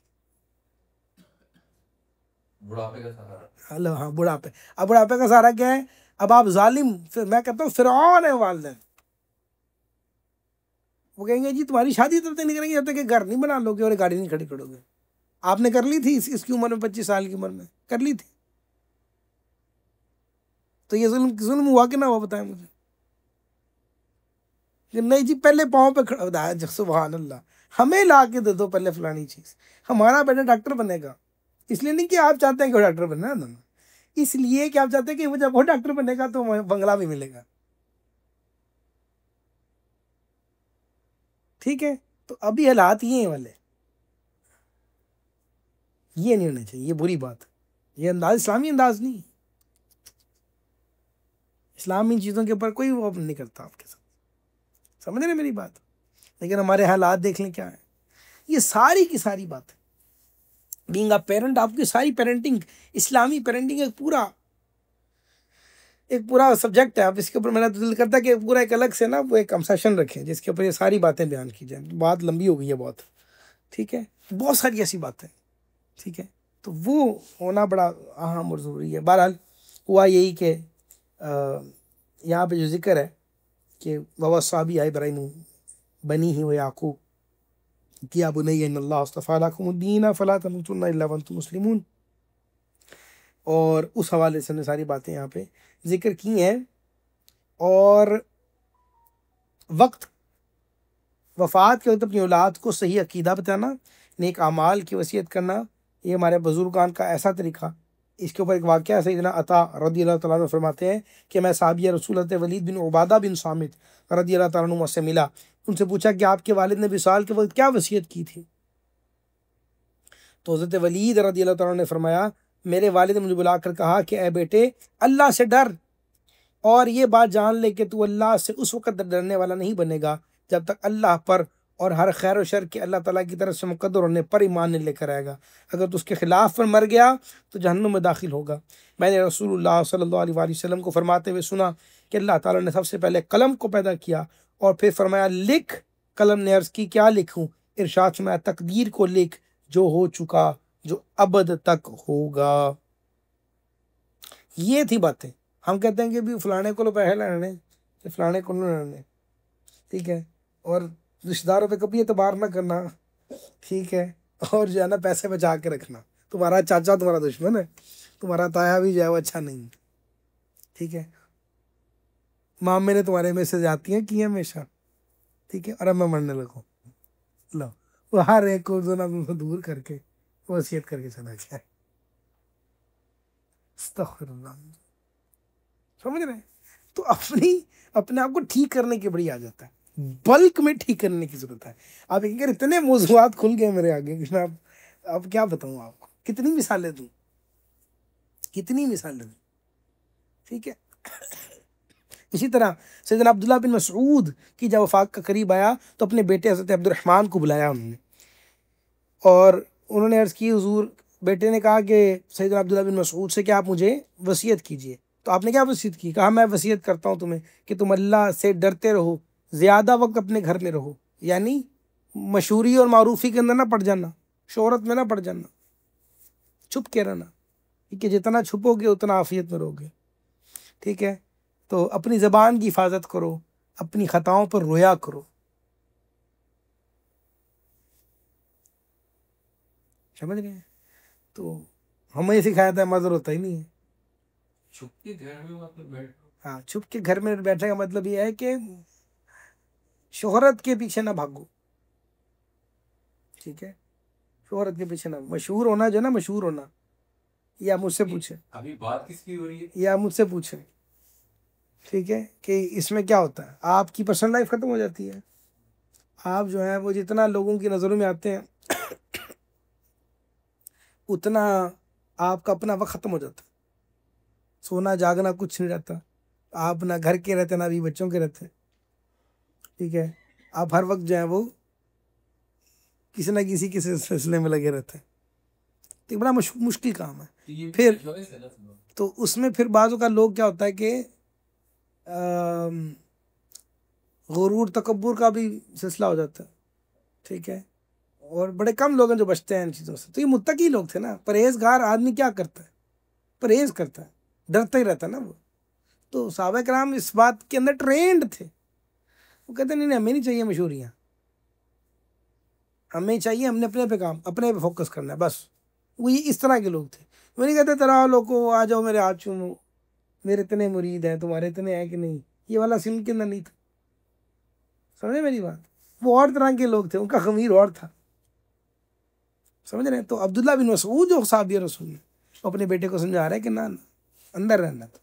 बुढ़ापे का सहारा। हेलो हाँ, बुढ़ापे। अब बुढ़ापे का सहारा क्या है? अब आप जालिम, फिर मैं कहता हूँ फिरौन है वालिदैन। वो कहेंगे जी तुम्हारी शादी तब तक नहीं करेंगे जब तक कि घर नहीं बना लोगे और गाड़ी नहीं खड़ी करोगे। आपने कर ली थी इसकी उम्र में, 25 साल की उम्र में कर ली थी, तो ये जुल्म हुआ कि ना हुआ बताएं मुझे? कि नहीं जी पहले पाँव पे खड़ा, सुभान अल्लाह, हमें ला के दे दो पहले फलानी चीज़, हमारा बेटा डॉक्टर बनेगा। इसलिए नहीं कि आप चाहते हैं कि वो डॉक्टर बनना ना, इसलिए कि आप चाहते हैं कि वो जब वो डॉक्टर बनेगा तो बंगला भी मिलेगा, ठीक है। तो अभी हालात ये वाले, ये नहीं होने चाहिए, ये बुरी बात है, ये अंदाज इस्लामी अंदाज नहीं। इस्लाम इन चीज़ों के ऊपर कोई वो नहीं करता आपके साथ, समझ रहे मेरी बात। लेकिन हमारे हालात देख लें क्या है। ये सारी की सारी बात है, बीइंग अ पेरेंट, आपकी सारी पेरेंटिंग, इस्लामी पेरेंटिंग एक पूरा सब्जेक्ट है। आप इसके ऊपर, मेरा तो दिल करता है कि पूरा एक अलग से ना वो एक सेशन रखें जिसके ऊपर ये सारी बातें बयान की जाए। बात लंबी हो गई है बहुत, ठीक है, बहुत सारी ऐसी बातें, ठीक है, तो वो होना बड़ा अहम और ज़रूरी है। बहरहाल हुआ यही कि यहाँ पे जो जिक्र है कि ववस्सा बिहा इब्राहीम बनीही व याकूब कि या बुनय्या इन्नल्लाह अस्तफ़ा लकुमुद्दीन फ़ला तमूतुन्ना इल्ला व अंतुम मुस्लिमून, और उस हवाले से हमने सारी बातें यहाँ पे जिक्र की हैं। और वक्त वफ़ात के वक्त अपनी औलाद को सही अकीदा बताना, नेक अमाल की वसीयत करना, ये हमारे बुजुर्गान का ऐसा तरीक़ा। इसके ऊपर एक वाक़या है, सैयदना अता रज़ी अल्लाह तआला अन्हु फरमाते हैं कि मैं सहाबी रसूल हज़रत वलीद बिन उबादा बिन सामित रज़ी अल्लाह तआला अन्हु मुझसे मिला, उनसे पूछा कि आपके वालिद ने विसाल के वक्त क्या वसीयत की थी। तो हज़रत वलीद रज़ी अल्लाह तआला ने फरमाया, मेरे वालिद ने मुझे बुलाकर कहा कि ए बेटे, अल्लाह से डर और ये बात जान ले कि तू अल्लाह से उस वक़्त डरने वाला नहीं बनेगा जब तक अल्लाह पर और हर खैर व शर के अल्लाह ताला की तरफ से मुक़द्दर होने पर ईमान नहीं लेकर आएगा। अगर तू उसके ख़िलाफ़ पर मर गया तो जहन्नुम में दाखिल होगा। मैंने रसूलुल्लाह सल्लल्लाहु अलैहि वसल्लम को फरमाते हुए सुना कि अल्लाह ताला ने सबसे पहले कलम को पैदा किया और फिर फरमाया लिख। कलम ने अर्ज़ की क्या लिखूँ? इरशाद फरमाया तकदीर को लिख, जो हो चुका, जो अबद तक होगा। ये थी बातें। हम कहते हैं कि भी फलाने को पैसे लेने, फलाने को लेने, ठीक है, और रिश्तेदारों पे कभी एतबार ना करना, ठीक है, और जो है ना पैसे बचा के रखना। तुम्हारा चाचा तुम्हारा दुश्मन है, तुम्हारा ताया भी जो है वो अच्छा नहीं, ठीक है। मामे ने तुम्हारे में से जातियाँ की हमेशा, ठीक है, और अब मैं मरने लगूँ, लो वो हर एक को जो ना तुमसे दूर करके वसीयत करके चला गया। अस्तग़फिरुल्लाह। समझ रहे हैं? तो अपने आप को ठीक करने की बड़ी आदत है, बल्क में ठीक करने की जरूरत है। आप अगर इतने मौज़ूआत खुल गए मेरे आगे कि मैं अब क्या बताऊं आपको, कितनी मिसालें दूं, कितनी मिसालें दूं, ठीक है। इसी तरह सैयदना अब्दुल्लाह बिन मसऊद की जब वफ़ात का करीब आया तो अपने बेटे हज़रत अब्दुर्रहमान को बुलाया उन्होंने, और उन्होंने अर्ज़ की हुज़ूर, बेटे ने कहा कि सैयदना अब्दुल्लाह बिन मसऊद से कि आप मुझे वसीयत कीजिए। तो आपने क्या वसीयत की? कहा मैं वसीयत करता हूँ तुम्हें कि तुम अल्लाह से डरते रहो, ज़्यादा वक्त अपने घर में रहो, यानी मशहूरी और मारूफी के अंदर ना पड़ जाना, शोहरत में ना पड़ जाना, छुप के रहना, ठीक है, जितना छुपोगे उतना आफियत में रहोगे, ठीक है। तो अपनी ज़बान की हिफाजत करो, अपनी ख़ताओं पर रोया करो, समझ रहे हैं? तो हमें सिखाया था, मज़र होता ही नहीं है। छुप के घर में मतलब बैठो। हाँ, छुप के घर में बैठने का मतलब ये है कि शोहरत के पीछे ना भागो, ठीक है, शोहरत के पीछे ना, मशहूर होना जो ना, मशहूर होना, या मुझसे पूछे, अभी बात किसकी हो रही है? या मुझसे पूछे, ठीक है, कि इसमें क्या होता है, आपकी पर्सनल लाइफ ख़त्म हो जाती है। आप जो है वो जितना लोगों की नज़रों में आते हैं उतना आपका अपना वक्त ख़त्म हो जाता है। सोना जागना कुछ नहीं रहता, आप ना घर के रहते ना भी बच्चों के रहते, ठीक है। आप हर वक्त जो है वो किसी ना किसी के सिलसिले में लगे रहते हैं, तो ये बड़ा मुश्किल काम है। फिर तो उसमें फिर बाज़ों का लोग क्या होता है कि गुरूर तकब्बुर का भी सिलसिला हो जाता है, ठीक है, और बड़े कम लोग हैं जो बचते हैं इन चीज़ों से। तो ये मुत्तकी लोग थे ना, परहेजगार आदमी क्या करता है, परहेज करता है, डरता ही रहता है ना वो। तो सहाबा किराम इस बात के अंदर ट्रेंड थे, वो कहते नहीं हमें नहीं चाहिए मशहूरियाँ, हमें चाहिए, हमने अपने पे काम, अपने पे फोकस करना है बस। वो ये इस तरह के लोग थे। वो नहीं कहते तरह लोगों आ जाओ मेरे हाथ चूमो, मेरे इतने मुरीद हैं, तुम्हारे इतने हैं कि नहीं, ये वाला सीन के अंदर नहीं था, समझे मेरी बात। वो और तरह के लोग थे, उनका ख़मीर और था, समझ रहे हैं। तो अब्दुल्ला बिन मसऊद जो साहबी रसूल ने अपने बेटे को समझा रहा है कि ना अंदर रहना था,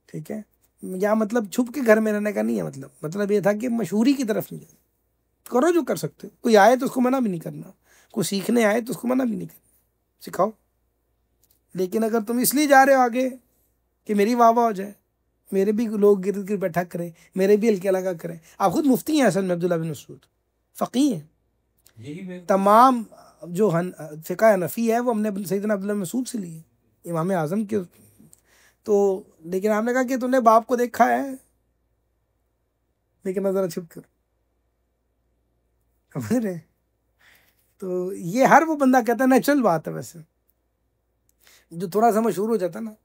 ठीक है, या मतलब छुप के घर में रहने का नहीं है, मतलब ये था कि मशहूरी की तरफ नहीं जाना, करो जो कर सकते हो, कोई आए तो उसको मना भी नहीं करना, कोई सीखने आए तो उसको मना भी नहीं करना, सिखाओ। लेकिन अगर तुम इसलिए जा रहे हो आगे कि मेरी वाह वाह हो जाए, मेरे भी लोग गिरद गिर बैठा करें, मेरे भी हल्के लगा करें। आप खुद मुफ्ती हैं असल में, अब्दुल्ला बिन मसूद फ़कीह हैं। यही तमाम जो फ़िक़्ह हनफ़ी है वो हमने सैयदना अब्दुल्ला बिन मसूद से ली है, इमाम आज़म के। तो लेकिन आपने कहा कि तूने बाप को देखा है, लेकिन ज़रा छुप कर, समझ रहे? तो ये हर वो बंदा कहता है, नेचुरल बात है। वैसे जो थोड़ा सा मशहूर हो जाता है ना,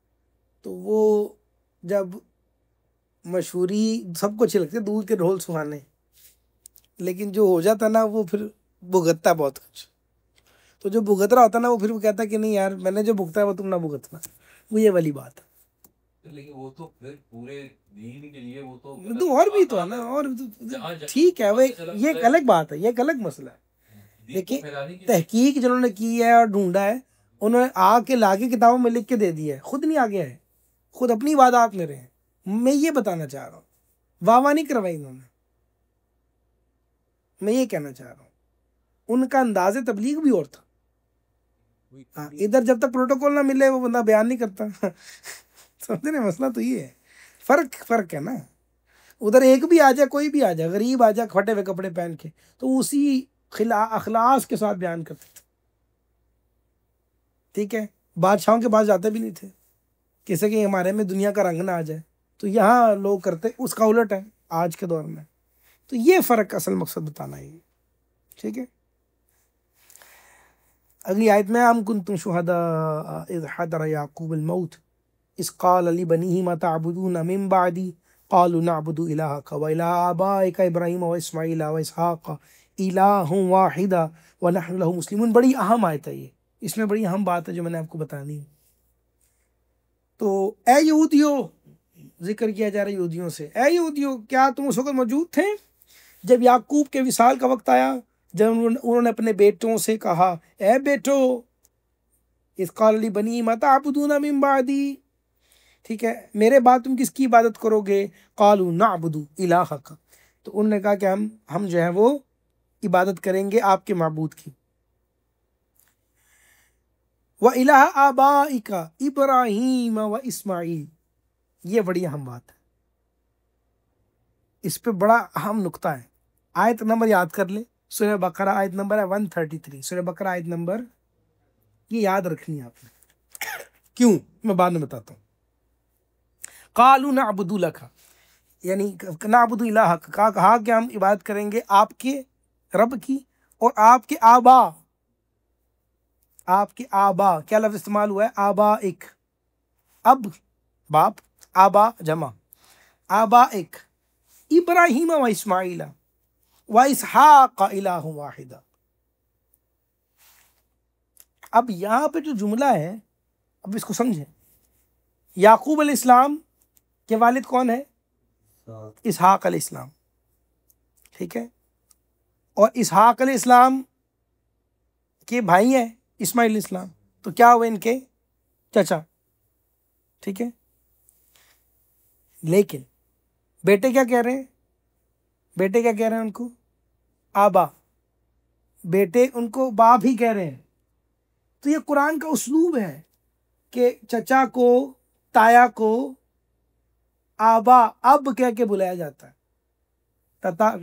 तो वो जब मशहूरी सबको अच्छी लगती है, दूर के ढोल सुहाने, लेकिन जो हो जाता है ना वो फिर भुगतता है बहुत कुछ। तो जो भुगत रहा होता है ना, वो फिर वो कहता है कि नहीं यार, मैंने जो भुगता है वो तुम ना भुगतना। वो ये वाली बात है। लेकिन वो तो फिर पूरे दीन के लिए वो तो और भी तो है ना, और ठीक है, वो ये एक अलग बात है, ये एक अलग मसला है। देखिए, तहकीक जिन्होंने की है और ढूंढा है, उन्होंने आके लाके किताबों में लिख के दे दिया है, खुद नहीं आगे है, खुद अपनी इबादत में रहे। मैं ये बताना चाह रहा हूँ, वाह नहीं करवाई इन्होंने, मैं ये कहना चाह रहा हूँ उनका अंदाज़े तबलीग भी और था। हाँ, इधर जब तक प्रोटोकॉल ना मिले वो बंदा बयान नहीं करता। समझ रहे? मसला तो ये है, फर्क है ना। उधर एक भी आ जाए, कोई भी आ जाए, गरीब आ जाए फटे हुए कपड़े पहन के, तो उसी अखलास के साथ बयान करते थे। ठीक है, बादशाहों के पास जाते भी नहीं थे, किसी के हमारे में दुनिया का रंग ना आ जाए। तो यहाँ लोग करते, उसका उलट है आज के दौर में। तो ये फ़र्क असल मकसद बताना है। ठीक है, अगली आयत में, हम कुंतुम शुहदा इज़ हदर याकूब अल मौत इज़ क़ाल लिबनीहि मा तअबुदून मिन बअदी क़ालू नअबुदु इलाहक व इलाह आबाइक इब्राहीम व इस्माईल व इसहाक़ इलाहुन वाहिदा व नहनु लहु मुस्लिमून। बड़ी अहम आयत है ये, इसमें बड़ी अहम बात है जो मैंने आपको बतानी है। तो ए यहूदियों, जिक्र किया जा रहा है यहूदियों से, ए यहूदियों, क्या तुम उस वक्त मौजूद थे जब याकूब के विसाल का वक्त आया, जब उन्होंने अपने बेटों से कहा, ए बेटो, इस काली बनी मा तअबुदून मिन बादी, ठीक है, मेरे बाद तुम किसकी इबादत करोगे? कालू नअबुदु इलाहक, तो उन्होंने कहा कि हम जो है वो इबादत करेंगे आपके माबूद की। व इलाह आबाइका इब्राहीम व इस्माईल, ये बड़ी अहम बात है, इस पे बड़ा अहम नुक्ता है। आयत नंबर याद कर ले, सूरह बकरा आयत नंबर है 133, सूरह बकरा आयत नंबर, ये याद रखनी है आपने। क्यों, मैं बाद में बताता हूँ। कालू नअबुदु लका, यानी नअबुदु इलाहक, कहा कि हम इबादत करेंगे आपके रब की, और आपके आबा, क्या लफ्ज़ इस्तेमाल हुआ है? आबा एक, अब बाप, आबा जमा, आबा एक, इब्राहीम व इस्माईल व इसहाक़ इलाहु वाहिदा। अब यहाँ पे जो जुमला है, अब इसको समझें। याकूब अलैहिस्सलाम के वालिद कौन है? इसहाक़ अलैहिस्सलाम, ठीक है, और इसहाक़ अलैहिस्सलाम के भाई हैं इस्माईल अलैहिस्सलाम, तो क्या हुए इनके? चाचा, ठीक है। लेकिन बेटे क्या कह रहे हैं? बेटे क्या कह रहे हैं उनको? आबा, बेटे उनको बाप ही कह रहे हैं। तो ये कुरान का उस्लूब है कि चचा को, ताया को आबा, अब कह के बुलाया जाता है।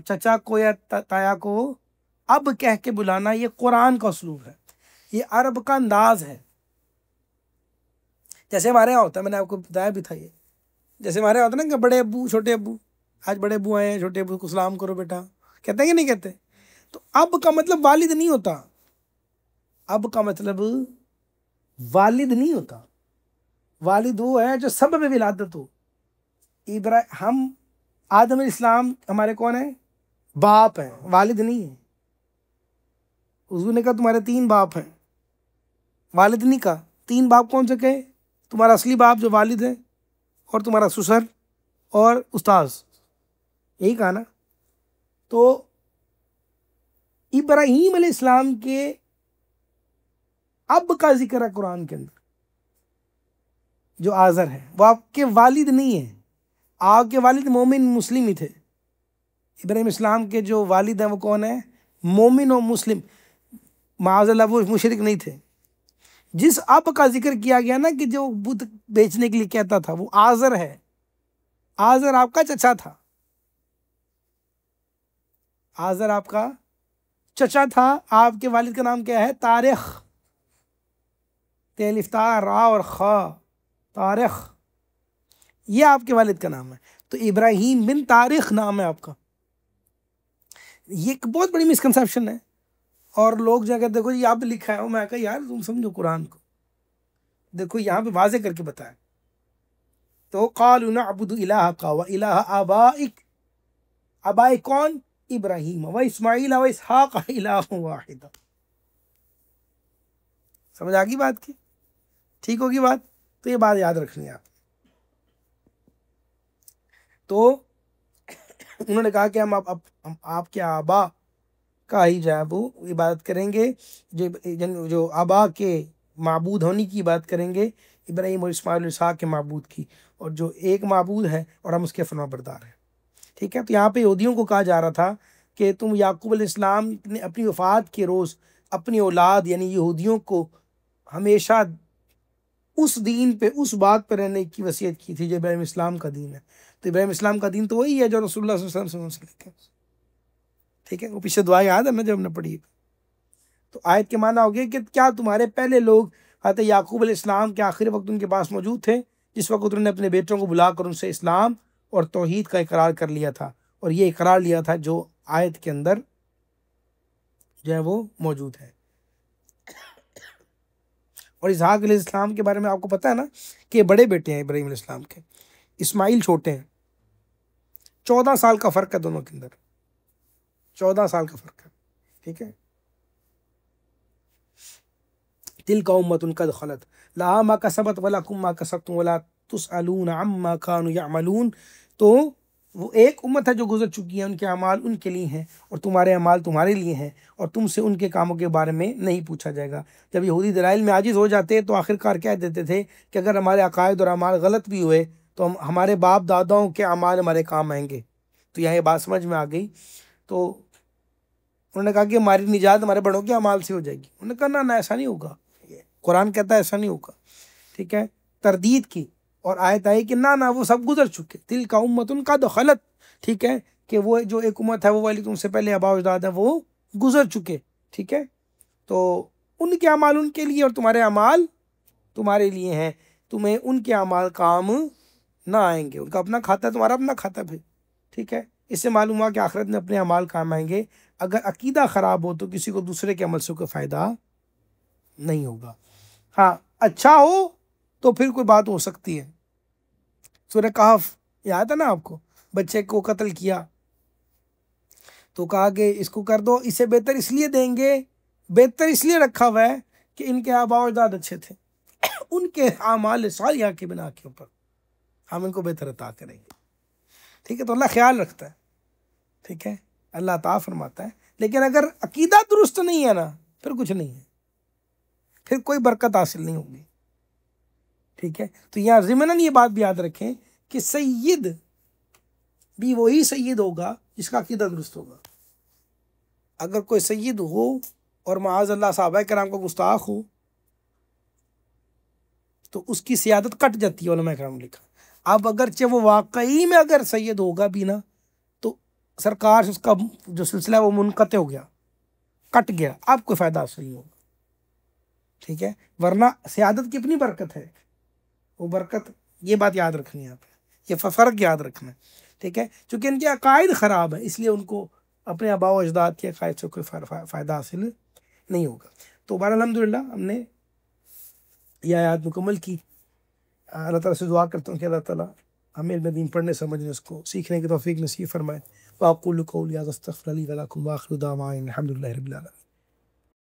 चचा को या ताया को अब कह के बुलाना, ये कुरान का उस्लूब है, ये अरब का अंदाज है। जैसे हमारे यहाँ होता है, मैंने आपको बताया भी था ये, जैसे हमारे यहाँ होता है ना कि बड़े अब्बू, छोटे अब्बू, आज बड़े अब्बू आए हैं, छोटे अब्बू को सलाम करो बेटा, कहते हैं कि नहीं कहते? तो अब का मतलब वालिद नहीं होता, अब का मतलब वालिद नहीं होता। वालिद वो है जो सब में विलादत हो। हम आदम इस्लाम हमारे कौन है? बाप हैं, वालिद नहीं है। हुजूर ने कहा तुम्हारे 3 बाप हैं, वालिद नहीं कहा। 3 बाप कौन से कहे? तुम्हारा असली बाप जो वालिद है, और तुम्हारा ससुर और उस्ताज, यही कहा ना। तो इब्राहीम अलैहिस्सलाम के अब का जिक्र है कुरान के अंदर, जो आज़र है वो आपके वालिद नहीं है। आपके वालिद मोमिन मुस्लिम ही थे। इब्राहीम इस्लाम के जो वालिद हैं वो कौन है? मोमिन और मुस्लिम, माअज़ल्लाह वो मुशरिक नहीं थे। जिस अब का जिक्र किया गया ना कि जो बुत बेचने के लिए कहता था, वो आज़र है, आजर आपका चचा था, आजर आपका चचा था। आपके वालिद का नाम क्या है? तारिख, तेलिफ्ता रा और खा, तारिख, ये आपके वालिद का नाम है। तो इब्राहिम बिन तारिख नाम है आपका। ये एक बहुत बड़ी मिसकंसेप्शन है। और लोग जाकर देखो जी यहाँ पे लिखा है, मैं कहा यार तुम समझो कुरान को, देखो यहाँ पे वाजे करके बताया। तो क़ालू नअबुदु इलाहका व इलाह आबाइक, आबाई कौन? इब्राहिम व इस्माइल व इसहाक इलाहुन वाहिद। समझ आ गई बात की? ठीक होगी बात? तो ये बात याद रखनी है आप। तो उन्होंने कहा कि हम आपके आबा का ही जो है वो इबादत करेंगे, जो आबा के माबूद होने की बात करेंगे, इब्राहिम और इस्माइल और इसहाक के माबूद की, और जो एक माबूद है और हम उसके फरमाबरदार हैं। ठीक है। तो यहाँ पे यहूदियों को कहा जा रहा था कि तुम याकूब अलैहिस्सलाम ने अपनी वफ़ात के रोज़ अपनी औलाद यानी यहूदियों को हमेशा उस दीन पे, उस बात पर रहने की वसीयत की थी जो इब्राहिम इस्लाम का दीन है। तो इब्राहिम इस्लाम का दीन तो वही है जो रसूलुल्लाह सल्लल्लाहु अलैहि वसल्लम से लेकर, ठीक है। वो पीछे दुआ याद है ना जब हमने पढ़ी। तो आयत के माना हो गया कि क्या तुम्हारे पहले लोग हज़रत याकूब अलैहिस्सलाम के आखिरी वक्त उनके पास मौजूद थे, जिस वक्त उन्होंने अपने बेटों को बुलाकर उनसे इस्लाम और तौहीद का इकरार कर लिया था, और ये इकरार लिया था जो आयत के अंदर जो है वो मौजूद है। और इसहाक अलैहिस्सलाम के बारे में आपको पता है ना कि बड़े बेटे हैं इब्राहिम अलैहिस्सलाम के, इस्माइल छोटे हैं। 14 साल का फ़र्क है दोनों के अंदर, 14 साल का फ़र्क है। ठीक है। तिल्का उम्मतुन कद खलत लहा मा कसबत वलकुम मा कसबतुम वला तुसअलून अम्मा कानू यअमलून। तो वो एक उम्मत है जो गुजर चुकी है, उनके अमाल उनके लिए हैं और तुम्हारे अमाल तुम्हारे लिए हैं, और तुमसे उनके कामों के बारे में नहीं पूछा जाएगा। जब यहूदी दलाइल में आजिज़ हो जाते तो आखिरकार कह देते थे कि अगर हमारे अकायद और अमाल गलत भी हुए तो हमारे बाप दादाओं के अमाल हमारे काम आएंगे। तो यहाँ ये बात समझ में आ गई। तो उन्होंने कहा कि हमारी निजात हमारे बड़ों के अमाल से हो जाएगी। उन्होंने कहा ना ऐसा नहीं होगा, कुरान कहता है ऐसा नहीं होगा। ठीक है। तरदीद की और आयत आई कि ना वो सब गुजर चुके, तिल का उम्मतुन का दखलत। ठीक है, कि वो जो एक उम्मत है वो वाली तुमसे पहले आबा अजदाद है वो गुजर चुके। ठीक है। तो उनके अमाल उनके लिए और तुम्हारे अमाल तुम्हारे लिए हैं, तुम्हें उनके अमाल काम ना आएंगे। उनका अपना खाता है, तुम्हारा अपना खाता भी। ठीक है। इससे मालूम हुआ कि आखिरत में अपने अमाल काम आएंगे। अगर अकीदा ख़राब हो तो किसी को दूसरे के अमल से कोई फ़ायदा नहीं होगा। हाँ, अच्छा हो तो फिर कोई बात हो सकती है। सूरह कहफ याद है ना आपको? बच्चे को कत्ल किया तो कहा कि इसको कर दो, इसे बेहतर इसलिए देंगे, बेहतर इसलिए रखा हुआ है कि इनके आबा अजदाद अच्छे थे, उनके आमाल सालिहा के बिना के ऊपर हम इनको बेहतर अता करेंगे। ठीक है। तो अल्लाह ख्याल रखता है। ठीक है, अल्लाह अता फरमाता है। लेकिन अगर अकीदा दुरुस्त नहीं है ना, फिर कुछ नहीं है, फिर कोई बरकत हासिल नहीं होगी। ठीक है। तो यहाँ ज़िमनन ये बात भी याद रखें कि सैयद भी वही सैयद होगा जिसका अकीदा दुरुस्त होगा। अगर कोई सैयद हो और माअज़ल्लाह सहाबा किराम का गुस्ताख हो तो उसकी सियादत कट जाती है, उलमा किराम ने लिखा। अब अगरचे वो वाकई में अगर सैयद होगा भी ना तो सरकार से उसका जो सिलसिला है वो मुनक़ते हो गया, कट गया, अब कोई फ़ायदा हासिल नहीं होगा। ठीक है। वरना सियादत की अपनी बरकत है, वो बरकत, ये बात याद रखनी है आपने, ये फ़र्क याद रखना है। ठीक है। चूँकि इनके अकायद ख़राब है इसलिए उनको अपने आबा व अजदाद के अकायद से कोई फ़ायदा हासिल नहीं होगा। तो बहरहाल अल्हम्दुलिल्लाह हमने यह आयत मुकम्मल की। अल्लाह ताला से दुआ करता हूँ कि अल्लाह ताला हमें इल्म दीन पढ़ने समझने उसको सीखने की तौफ़ीक नसीब फरमाए। वाक़ूलु क़ौली हाज़ा अस्तग़फ़िरुल्लाह ली व लकुम व आख़िरु दाअवाना अनिल हम्दुलिल्लाहि रब्बिल आलमीन।